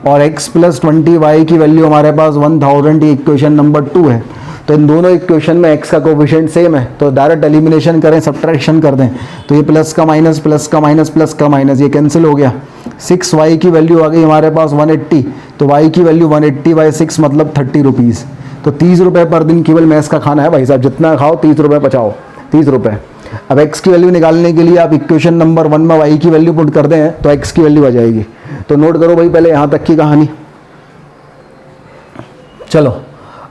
और x + 20y की वैल्यू हमारे पास 1000 ये इक्वेशन नंबर 2 है, तो इन दोनों इक्वेशन में x का कोफिशिएंट सेम है, तो डायरेक्ट एलिमिनेशन करें, सब्ट्रैक्शन कर दें, तो ये प्लस का माइनस प्लस का माइनस प्लस का माइनस ये कैंसिल हो गया। 6y की वैल्यू आ गई हमारे पास 180, तो y की वैल्यू 180/6 मतलब 30 रुपीज़। तो 30 रुपये पर दिन केवल मैथ्स का खाना है भाई साहब, जितना खाओ 30 रुपये बचाओ, 30 रुपये। अब x की वैल्यू निकालने के लिए आप इक्वेशन नंबर 1 में y की वैल्यू पुट कर दें तो x की वैल्यू आ जाएगी। तो नोट करो भाई पहले यहाँ तक की कहानी। चलो,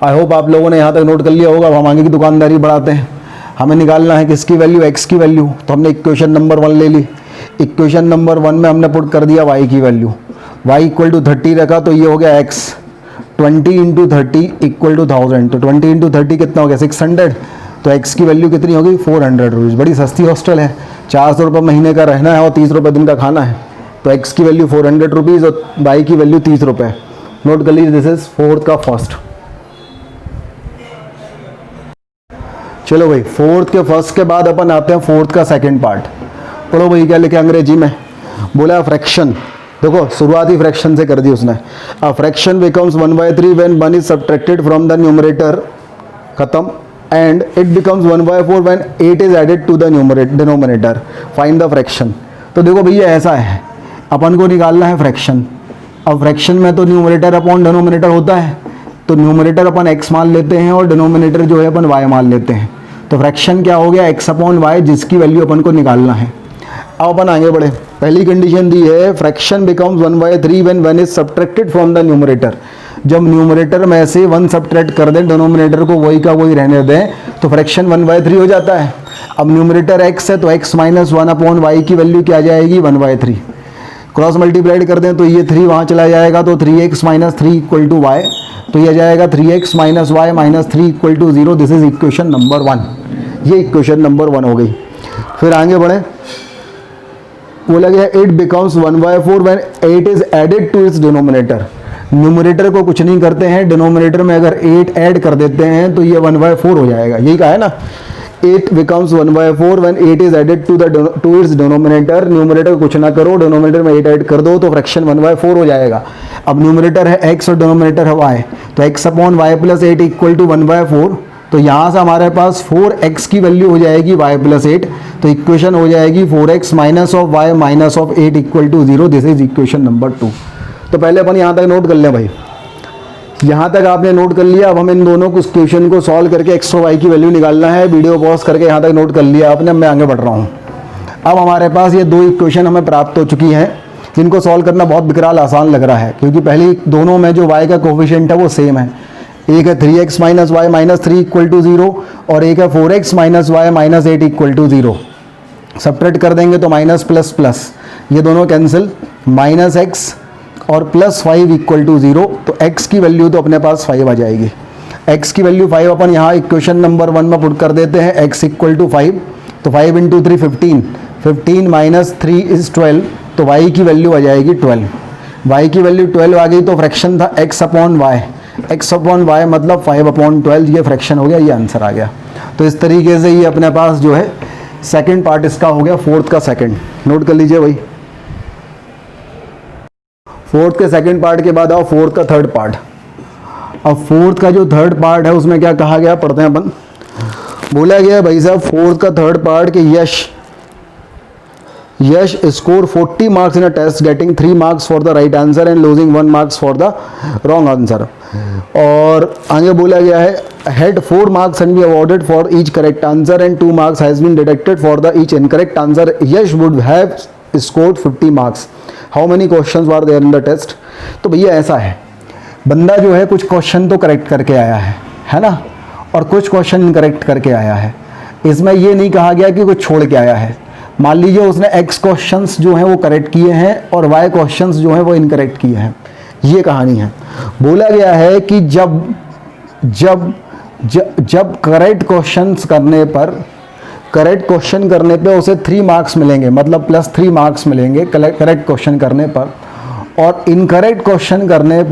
आई होप आप लोगों ने यहाँ तक नोट कर लिया होगा। अब हम आगे की दुकानदारी बढ़ाते हैं। हमें निकालना है किसकी वैल्यू, x की वैल्यू। तो हमने इक्वेशन नंबर 1 ले ली। इक्वेशन नंबर 1 में हमने पुट कर दिया y की वैल्यू, y = 30 रखा, तो ये हो गया x 20 × 30 = 1000। तो 20 × 30 कितना हो गया 600। तो x की वैल्यू कितनी होगी 400 रुपीज़। बड़ी सस्ती हॉस्टल है, 400 रुपये महीने का रहना है और 30 रुपये दिन का खाना है। तो x की वैल्यू 400 रुपीज़ और y की वैल्यू 30 रुपये। नोट कर लीजिए, दिस इज 4th का फर्स्ट। चलो भाई, 4th के फर्स्ट के बाद अपन आते हैं 4th का सेकंड पार्ट। पढ़ो भाई क्या लिखे अंग्रेजी में, बोला फ्रैक्शन। देखो शुरुआती फ्रैक्शन से कर दी उसने। A fraction becomes 1/3 when 1 is subtracted from the numerator, खत्म, and it becomes 1/4 when 8 is added to the denominator. Find the fraction. तो देखो भैया ऐसा है, अपन को निकालना है फ्रैक्शन। अब फ्रैक्शन में तो न्यूमरेटर अपॉन डिनोमिनेटर होता है, तो न्यूमरेटर अपन x मान लेते हैं और डिनोमिनेटर जो है अपन y मान लेते हैं। तो फ्रैक्शन क्या हो गया x/y, जिसकी वैल्यू अपन को निकालना है। अब अपन आगे बढ़े। पहली कंडीशन दी है fraction becomes 1/3 when 1 is subtracted from the numerator. जब न्यूमरेटर में से 1 सब्ट्रैक्ट कर दें, डिनोमिनेटर को वही का वही रहने दें, तो फ्रैक्शन 1/3 हो जाता है। अब न्यूमरेटर x है तो x - 1/y की वैल्यू क्या आ जाएगी 1/3। क्रॉस मल्टीप्लाइड कर दें तो ये 3 वहाँ चला जाएगा, तो 3x - 3 = y, तो ये जाएगा 3x - y - 3 = 0। This is equation number 1। ये इक्वेशन नंबर 1 हो गई। फिर आगे बढ़े, बोला गया it becomes 1/4 when 8 is added to its denominator. Numerator को कुछ नहीं करते हैं, डिनोमिनेटर में अगर 8 ऐड कर देते हैं तो ये 1/4 हो जाएगा। यही कहा है ना, 8 becomes 1/4 when 8 is added to its denominator। Numerator को कुछ ना करो, डिनोमिनेटर में 8 ऐड कर दो तो फ्रैक्शन 1/4 हो जाएगा। अब न्यूमरेटर है x और डिनोमिनेटर है y, तो x/y + 8 = 1/4। तो यहाँ से हमारे पास 4x की वैल्यू हो जाएगी y + 8, तो इक्वेशन हो जाएगी 4x - y - 8 = 0। This is equation number 2। तो पहले अपन यहाँ तक नोट कर लें भाई, यहाँ तक आपने नोट कर लिया। अब हम इन दोनों को क्वेश्चन को सॉल्व करके x और y की वैल्यू निकालना है। वीडियो पॉज करके यहाँ तक नोट कर लिया आपने, मैं आगे बढ़ रहा हूँ। अब हमारे पास ये 2 इक्वेशन हमें प्राप्त हो चुकी हैं, जिनको सॉल्व करना बहुत विकराल आसान लग रहा है, क्योंकि पहली दोनों में जो y का कोफिशिएंट है वो सेम है। एक है 3x - y - 3 = 0 और एक है 4x - y - 8 = 0। सब्ट्रैक्ट कर देंगे तो माइनस प्लस प्लस ये दोनों कैंसिल, -x और +5 = 0। तो x की वैल्यू तो अपने पास 5 आ जाएगी। x की वैल्यू 5 अपन यहाँ इक्वेशन नंबर 1 में पुट कर देते हैं। x = 5, तो 5 × 3 15, 15 - 3 = 12, तो y की वैल्यू आ जाएगी 12। y की वैल्यू 12 आ गई, तो फ्रैक्शन था x/y, x/y मतलब 5/12। ये फ्रैक्शन हो गया, ये आंसर आ गया। तो इस तरीके से ये अपने पास जो है सेकंड पार्ट इसका हो गया, 4th का सेकंड। नोट कर लीजिए भाई। 4th के सेकंड पार्ट के बाद आओ 4th का थर्ड पार्ट। अब फोर्थ का जो थर्ड पार्ट है उसमें क्या कहा गया, पढ़ते हैं अपन। बोला गया भाई साहब फोर्थ का थर्ड पार्ट कि Yash score 40 marks in a test getting 3 marks for the right answer and losing 1 marks for the wrong answer. और आगे बोला गया है had 4 marks and be awarded for each correct answer and 2 marks has been deducted for the each incorrect answer. Yash would have scored 50 marks. How many questions were there in the test? तो भैया ऐसा है, बंदा जो है कुछ question तो correct करके आया है ना, और कुछ क्वेश्चन इनकरेक्ट करके आया है। इसमें ये नहीं कहा गया कि कुछ छोड़ के आया है। मान लीजिए उसने x क्वेश्चंस जो हैं वो करेक्ट किए हैं और y क्वेश्चंस जो हैं वो इनकरेक्ट किए हैं, ये कहानी है। बोला गया है कि जब करेक्ट क्वेश्चन करने पे उसे 3 मार्क्स मिलेंगे, मतलब +3 मार्क्स मिलेंगे करेक्ट क्वेश्चन करने पर, और इनकरेक्ट क्वेश्चन करने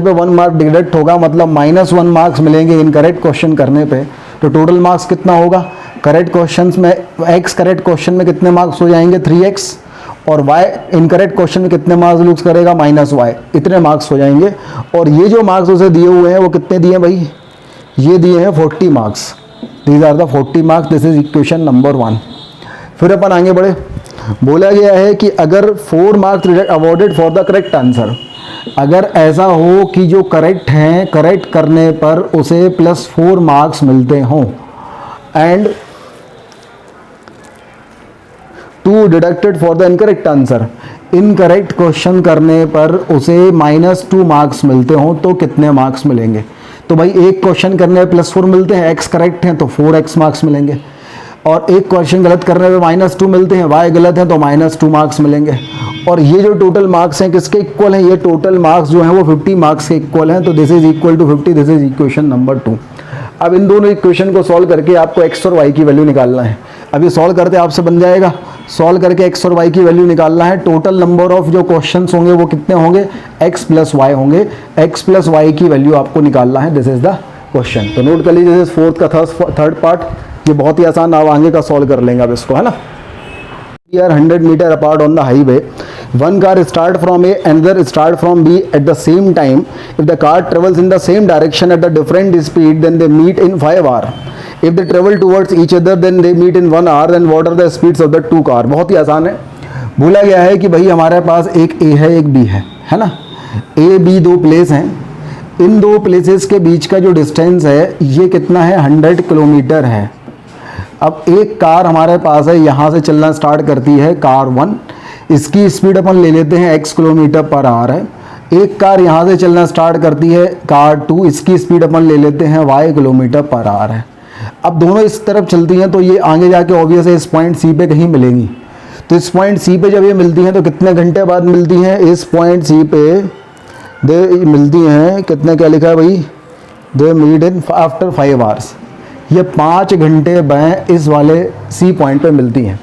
पे 1 मार्क डिडक्ट होगा, मतलब -1 मार्क्स मिलेंगे इनकरेक्ट क्वेश्चन करने पे। तो टोटल मार्क्स कितना होगा, करेक्ट क्वेश्चंस में x करेक्ट क्वेश्चन में कितने मार्क्स हो जाएंगे 3x, और y इनकरेक्ट क्वेश्चन में कितने मार्क्स लूज करेगा -y, इतने मार्क्स हो जाएंगे। और ये जो मार्क्स उसे दिए हुए हैं वो कितने दिए भाई, ये दिए हैं 40 marks. These are the 40 marks, this is equation number 1। फिर अपन आगे बढ़े। बोला गया है कि अगर 4 marks awarded for the correct answer, अगर ऐसा हो कि जो करेक्ट हैं, करेक्ट करने पर उसे +4 मार्क्स मिलते हों, and 2 deducted for the incorrect answer, incorrect question करने पर उसे -2 मार्क्स मिलते हों, तो कितने मार्क्स मिलेंगे। तो भाई एक क्वेश्चन करने पे +4 मिलते हैं, x करेक्ट हैं तो 4x मार्क्स मिलेंगे, और एक क्वेश्चन गलत करने पे -2 मिलते हैं, y गलत है तो -2 मार्क्स मिलेंगे। और ये जो टोटल मार्क्स हैं किसके इक्वल हैं, ये टोटल मार्क्स जो हैं वो 50 मार्क्स के इक्वल हैं। तो this is equal to 50, this is equation number 2। अब इन दोनों इक्वेशन को सॉल्व करके आपको x और y की वैल्यू निकालना है। अब ये सॉल्व करते आपसे बन जाएगा, सॉल्व करके x और y की वैल्यू निकालना है। टोटल नंबर ऑफ जो क्वेश्चंस होंगे वो कितने होंगे, x + y होंगे। x + y की वैल्यू आपको निकालना है, दिस इज द क्वेश्चन। तो नोट कर लीजिए, दिस इज फोर्थ का थर्ड पार्ट। ये बहुत ही आसान, आप आगे का सॉल्व कर लेंगे अब इसको, है ना। We are 100 meter apart on the highway. One car start from A, another start from B at the same time. If the car travels in the same direction at a different speed, then they meet in 5 hours. If they travel towards each other, then they meet in 1 hour. Then what are the speeds of the 2 car? बहुत ही आसान है। बोला गया है कि भाई हमारे पास एक A है, एक B है ना। A, B 2 प्लेस हैं। इन 2 प्लेसेस के बीच का जो डिस्टेंस है ये कितना है, 100 किलोमीटर है। अब एक कार हमारे पास है, यहाँ से चलना स्टार्ट करती है कार 1, इसकी स्पीड अपन ले लेते हैं x किलोमीटर/आवर है। एक कार यहाँ से चलना स्टार्ट करती है कार 2, इसकी स्पीड अपन ले लेते हैं y किलोमीटर/आवर है। अब दोनों इस तरफ चलती हैं तो ये आगे जाके ऑब्वियस है इस पॉइंट C पे कहीं मिलेंगी। तो इस पॉइंट C पे जब ये मिलती हैं तो कितने घंटे बाद मिलती हैं, इस पॉइंट C पे दे मिलती हैं, कितने, क्या लिखा है भाई, they meet in after 5 hours. ये 5 घंटे बाद इस वाले C पॉइंट पे मिलती हैं।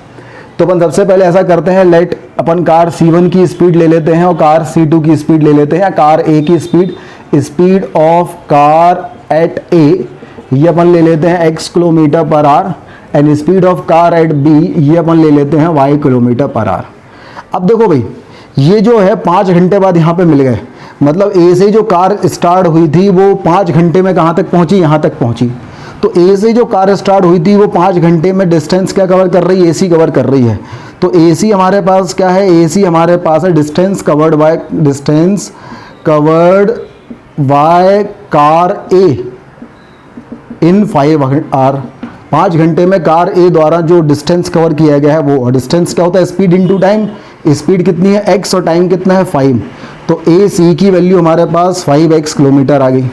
तो अपन सबसे पहले ऐसा करते हैं, लेट अपन कार C1 की स्पीड ले लेते हैं और कार C2 की स्पीड ले लेते हैं, कार A की speed of car eight A ये अपन ले लेते हैं x किलोमीटर/आवर, and speed of car eight B ये अपन ले लेते हैं y किलोमीटर/आवर। अब देखो भाई ये जो है 5 घंटे बाद यहाँ पे मिल गए, मतलब A से जो कार स्टार्ट हुई थी वो 5 घंटे में कहाँ तक पहुँची, यहाँ तक पहुँची। तो A से जो कार स्टार्ट हुई थी वो 5 घंटे में डिस्टेंस क्या कवर कर रही है, AC कवर कर रही है। तो AC हमारे पास क्या है, AC हमारे पास है distance covered by car A in 5 hour. 5 घंटे में कार A द्वारा जो डिस्टेंस कवर किया गया है वो, डिस्टेंस क्या होता है, स्पीड इनटू टाइम। स्पीड कितनी है x और टाइम कितना है 5। तो AC की वैल्यू हमारे पास 5x किलोमीटर आ गई।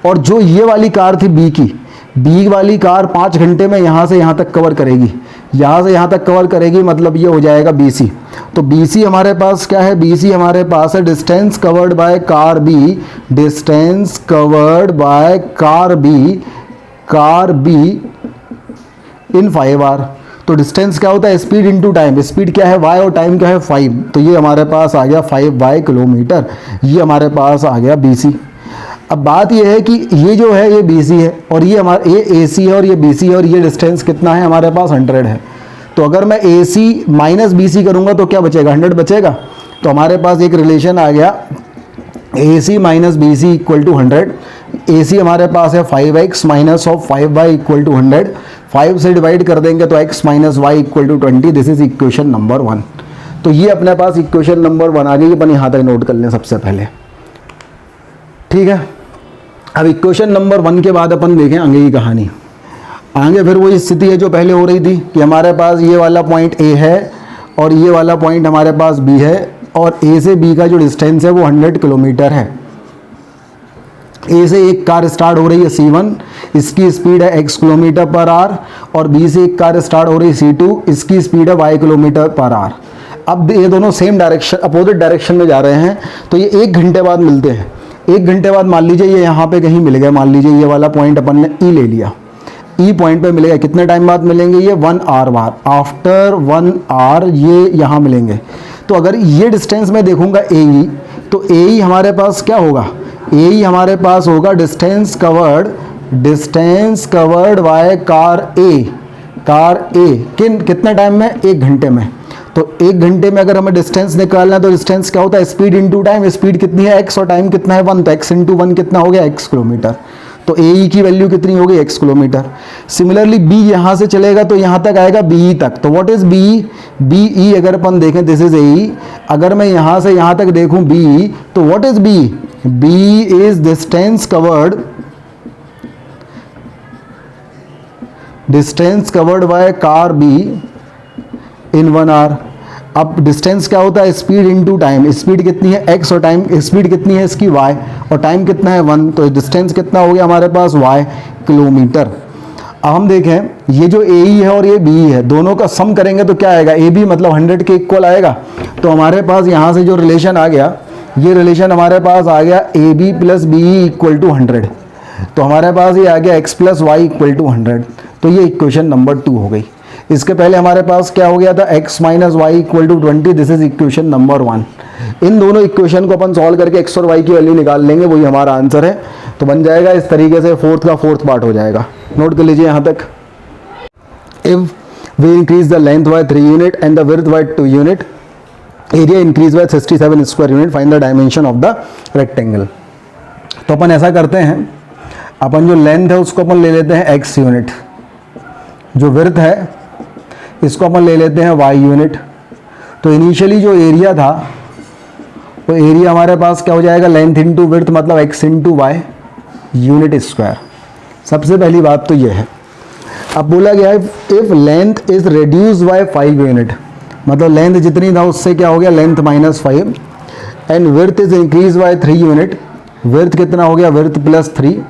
और जो ये वाली कार थी B वाली कार 5 घंटे में यहाँ से यहाँ तक कवर करेगी, यहाँ से यहाँ तक कवर करेगी, मतलब ये हो जाएगा BC। तो BC हमारे पास क्या है, BC हमारे पास है distance covered by car B, distance covered by car B in 5 hour. तो डिस्टेंस क्या होता है, स्पीड इनटू टाइम। स्पीड क्या है y और टाइम क्या है 5। तो ये हमारे पास आ गया 5y किलोमीटर, ये हमारे पास आ गया BC। अब बात ये है कि ये जो है ये BC है और ये हमारा ये AC है और ये BC है, और ये डिस्टेंस कितना है हमारे पास 100 है। तो अगर मैं AC माइनस BC करूँगा तो क्या बचेगा, 100 बचेगा। तो हमारे पास एक रिलेशन आ गया A C minus B C equal to 100, A C हमारे पास है 5x minus of 5y equal to 100, 5 से डिवाइड कर देंगे तो x minus y equal to 20, this is equation number 1। तो ये अपने पास इक्वेशन नंबर 1 आ गई, अपन यहाँ तक नोट कर लें सबसे पहले, ठीक है। अब इक्वेशन नंबर 1 के बाद अपन देखें आगे की कहानी। आगे फिर वही स्थिति है जो पहले हो रही थी कि हमारे पास ये वाला पॉइंट ए है और ये वाला पॉइंट हमारे पास बी है, और ए से बी का जो डिस्टेंस है वो 100 किलोमीटर है। ए से एक कार स्टार्ट हो रही है C1, इसकी स्पीड है x किलोमीटर पर आवर, और बी से एक कार स्टार्ट हो रही है C2, इसकी स्पीड है y किलोमीटर पर आवर। अब ये दोनों सेम डायरेक्शन, अपोजिट डायरेक्शन में जा रहे हैं, तो ये 1 घंटे बाद मिलते हैं। 1 घंटे बाद मान लीजिए ये यहाँ पे कहीं मिल गया, मान लीजिए ये वाला पॉइंट अपन ने E ले लिया, E पॉइंट पे मिलेगा। कितने टाइम बाद मिलेंगे? ये 1 आवर बाद, आफ्टर 1 आवर ये यहाँ मिलेंगे। तो अगर ये डिस्टेंस में देखूंगा AE, तो AE हमारे पास क्या होगा? AE हमारे पास होगा distance covered by car A, कितने टाइम में? 1 घंटे में। तो 1 घंटे में अगर हमें डिस्टेंस निकालना है तो डिस्टेंस क्या होता है? Speed into time. स्पीड कितनी है? x, और टाइम कितना है? 1, तो x इंटू 1 कितना हो गया? x kilometre. तो AE की वैल्यू कितनी होगी? x kilometre. सिमिलरली B यहाँ से चलेगा तो यहाँ तक आएगा BE तक। तो व्हाट इज BE? BE अगर अपन देखें, दिस इज AE, अगर मैं यहाँ से यहाँ तक देखूँ BE, तो what is BE? BE is distance covered by car B in 1 hour. अब डिस्टेंस क्या होता है? Speed into time. स्पीड कितनी है? x, और टाइम स्पीड कितनी है इसकी? y, और टाइम कितना है? 1, तो डिस्टेंस कितना हो गया हमारे पास? y kilometre. अब हम देखें ये जो AE है और ये BE है, दोनों का सम करेंगे तो क्या आएगा? AB मतलब 100 के इक्वल आएगा। तो हमारे पास यहाँ से जो रिलेशन आ गया, ये रिलेशन हमारे पास आ गया AB plus BE equal to 100। तो हमारे पास ये आ गया x plus y equal to 100। तो ये इक्वेशन नंबर 2 हो गई। इसके पहले हमारे पास क्या हो गया था? x minus y equal to 20, this is equation number 1। इन दोनों इक्वेशन को अपन सॉल्व करके x और y की वैल्यू निकाल लेंगे, वही हमारा आंसर है। तो बन जाएगा इस तरीके से, फोर्थ का फोर्थ पार्ट हो जाएगा। नोट कर लीजिए यहाँ तक। If we increase the length by 3 unit and the width by 2 unit, area increase by 67 square unit, find the dimension of the rectangle. तो अपन ऐसा करते हैं, अपन जो लेंथ है उसको अपन ले लेते हैं x यूनिट, जो विड्थ है इसको अपन ले लेते हैं y यूनिट। तो इनिशियली जो एरिया था वो एरिया हमारे पास क्या हो जाएगा? लेंथ इंटू विड्थ मतलब x into y unit square. सबसे पहली बात तो ये है। अब बोला गया है if length is reduce by 5 unit, मतलब लेंथ जितनी था उससे क्या हो गया? Length minus 5, and width is increase by 3 unit, width कितना हो गया? Width plus 3,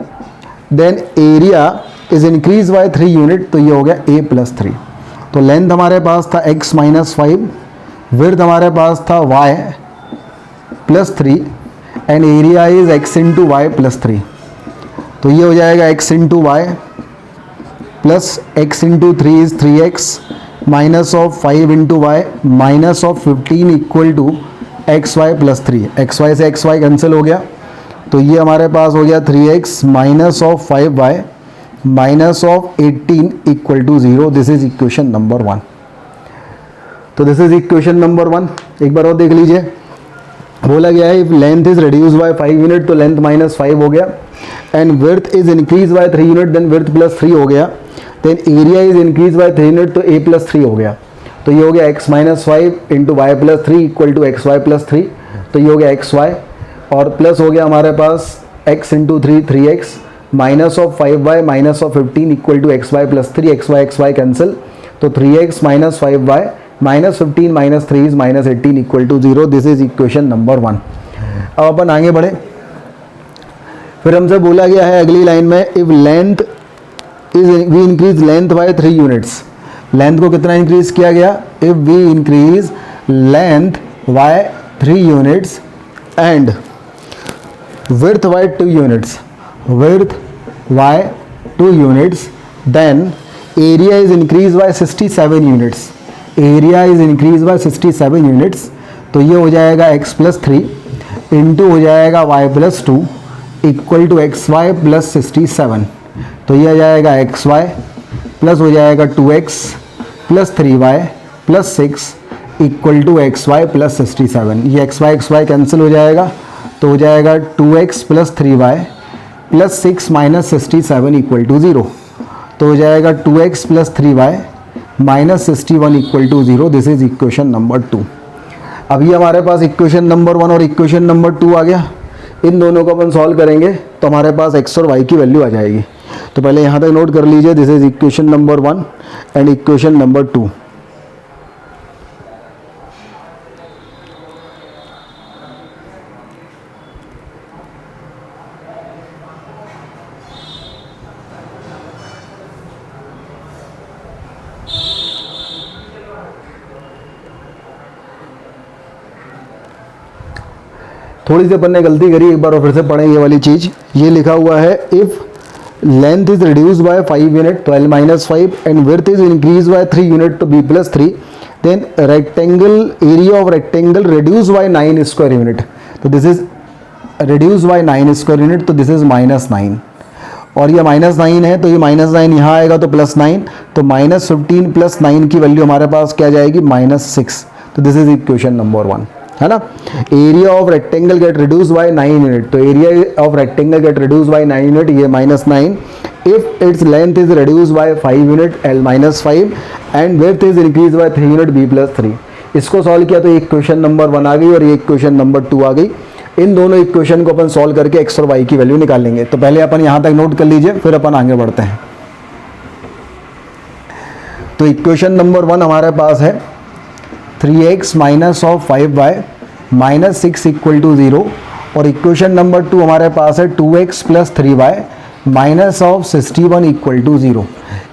then area is increase by 3 unit, तो ये हो गया a प्लस 3। तो लेंथ हमारे पास था x माइनस 5, विड्थ हमारे पास था y plus 3, and area is x into y plus 3। तो ये हो जाएगा x into y plus x into 3 is 3x minus of 5 into y minus of 15 equal to x y plus 3। X y से x y cancel हो गया, तो ये हमारे पास हो गया 3x minus of 5y minus of 18 equal to 0। This is equation number 1। तो दिस इज इक्वेशन नंबर 1। एक बार और देख लीजिए। बोला गया है if length is reduce by 5 unit, तो लेंथ माइनस 5 हो गया, and width is increase by 3 unit, then width plus 3 हो गया, then area is increase by 3 unit, तो a प्लस 3 हो गया। तो ये हो गया x minus 5 into y plus 3 equal to x y plus 3। तो ये हो गया एक्स वाई, और प्लस हो गया हमारे पास x into 3x minus of 5y minus of 15 equal to x y plus 3। X y cancel, तो 3x minus 5y minus 15 minus 3 is minus 18 equal to 0। This is equation number 1। अब अपन आगे बढ़े। फिर हमसे बोला गया है अगली लाइन में if length is we increase length by 3 units. Length को कितना इंक्रीज किया गया? If we increase length by 3 units and width by 2 units, width by 2 units, then area is increased by 67 units, area is increased by 67 units। तो ये हो जाएगा x plus 3 into हो जाएगा y plus 2 equal to x y plus 67। तो ये आ जाएगा x y plus हो जाएगा 2x plus 3y plus 6 equal to x y plus 67। ये एक्स वाई कैंसिल हो जाएगा, तो हो जाएगा 2x plus 3y plus 6 minus 67 equal to 0। तो हो जाएगा 2x plus 3y minus 61 equal to 0। This is equation number 2। अब ये हमारे पास इक्वेशन नंबर 1 और इक्वेशन नंबर 2 आ गया। इन दोनों को अपन सॉल्व करेंगे तो हमारे पास x और y की वैल्यू आ जाएगी। तो पहले यहाँ तक नोट कर लीजिए, this is equation number 1 and equation number 2। थोड़ी सी अपन ने गलती करी, एक बार और फिर से पढ़ें ये वाली चीज़। ये लिखा हुआ है if length is reduce by 5 unit तो L-5 and width is increase by 3 unit तो B+3, then rectangle area of rectangle reduce by 9 square unit. तो this is reduce by 9 square unit, तो दिस इज -9। और ये -9 है तो ये -9 यहाँ आएगा तो +9, तो -15 प्लस 9 की वैल्यू हमारे पास क्या जाएगी, -6। तो दिस इज इक्वेशन नंबर 1, है ना। Area of rectangle get reduce by 9 unit, तो area of rectangle get reduce by 9 unit, ये -9। If it's length is reduce by 5 unit L-5 and width is increase by 3 unit B+3। इसको solve किया तो ये equation number 1 आ गई और ये equation number 2 आ गई। इन दोनों इक्वेशन को अपन सॉल्व करके x और y की वैल्यू निकालेंगे। तो पहले अपन यहाँ तक नोट कर लीजिए, फिर अपन आगे बढ़ते हैं। तो इक्वेशन नंबर 1 हमारे पास है 3x minus of 5y minus 6 equal to 0, और इक्वेशन नंबर 2 हमारे पास है 2x plus 3y minus of 61 equal to 0।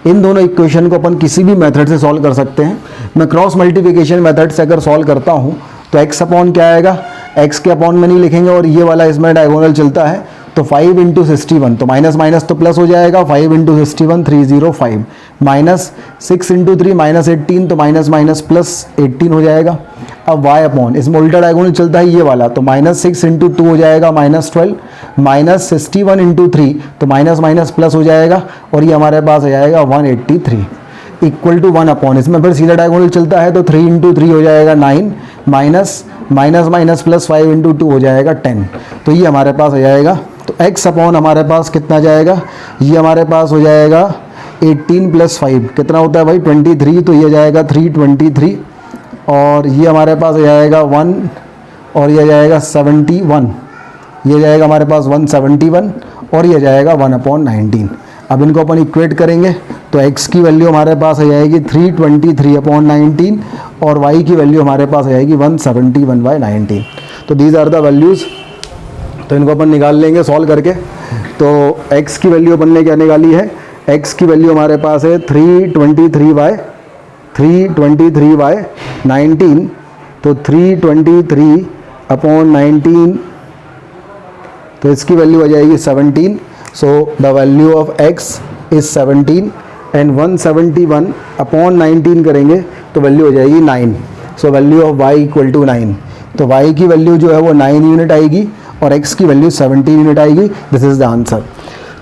इन दोनों इक्वेशन को अपन किसी भी मेथड से सॉल्व कर सकते हैं। मैं क्रॉस मल्टीप्लिकेशन मेथड से अगर सॉल्व करता हूँ तो x अपॉन क्या आएगा, x के अपॉन में नहीं लिखेंगे और ये वाला इसमें डायगोनल चलता है, तो 5 इंटू 61, तो माइनस माइनस तो प्लस हो जाएगा, 5 इंटू 61 305, माइनस 6 इंटू 3 माइनस 18, तो माइनस माइनस प्लस 18 हो जाएगा। अब y अपॉन, इसमें उल्टा डायगोनल चलता है ये वाला, तो -6 इंटू 2 हो जाएगा -12, माइनस 61 इंटू 3, तो माइनस माइनस प्लस हो जाएगा और ये हमारे पास आ जाएगा 183 इक्वल टू 1 अपॉन, इसमें फिर सीधा डायगोनल चलता है तो 3 इंटू 3 हो जाएगा 9, minus minus minus plus 5 into 2 हो जाएगा 10, तो ये हमारे पास आ जाएगा। तो x अपॉन हमारे पास कितना जाएगा, ये हमारे पास हो जाएगा 18 प्लस 5 कितना होता है भाई 23, तो ये जाएगा 323, और ये हमारे पास आ जाएगा 1 और ये जाएगा 71, ये जाएगा हमारे पास 171 और ये जाएगा 1/19। अब इनको अपन इक्वेट करेंगे तो x की वैल्यू हमारे पास आ जाएगी 323/19 और y की वैल्यू हमारे पास आ जाएगी 171/19। तो दीज आर द वैल्यूज़, तो इनको अपन निकाल लेंगे सॉल्व करके। तो x की वैल्यू अपन ने क्या निकाली है, x की वैल्यू हमारे पास है 323/19, तो 323/19, तो इसकी वैल्यू आ जाएगी 17। So the value of x is 17 and 171/19 करेंगे तो वैल्यू हो जाएगी 9। So value of y equal to 9, तो y की वैल्यू जो है वो 9 यूनिट आएगी और x की वैल्यू 17 यूनिट आएगी। This is the answer.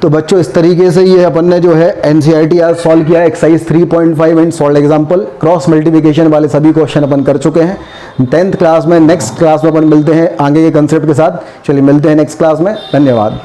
तो बच्चों इस तरीके से ये अपन ने जो है NCERT आज सॉल्व किया, exercise 3.5 and solve example, cross multiplication वाले सभी क्वेश्चन अपन कर चुके हैं। 10th क्लास में, नेक्स्ट क्लास में अपन मिलते हैं आगे के कंसेप्ट के साथ। चलिए मिलते हैं नेक्स्ट क्लास में, धन्यवाद।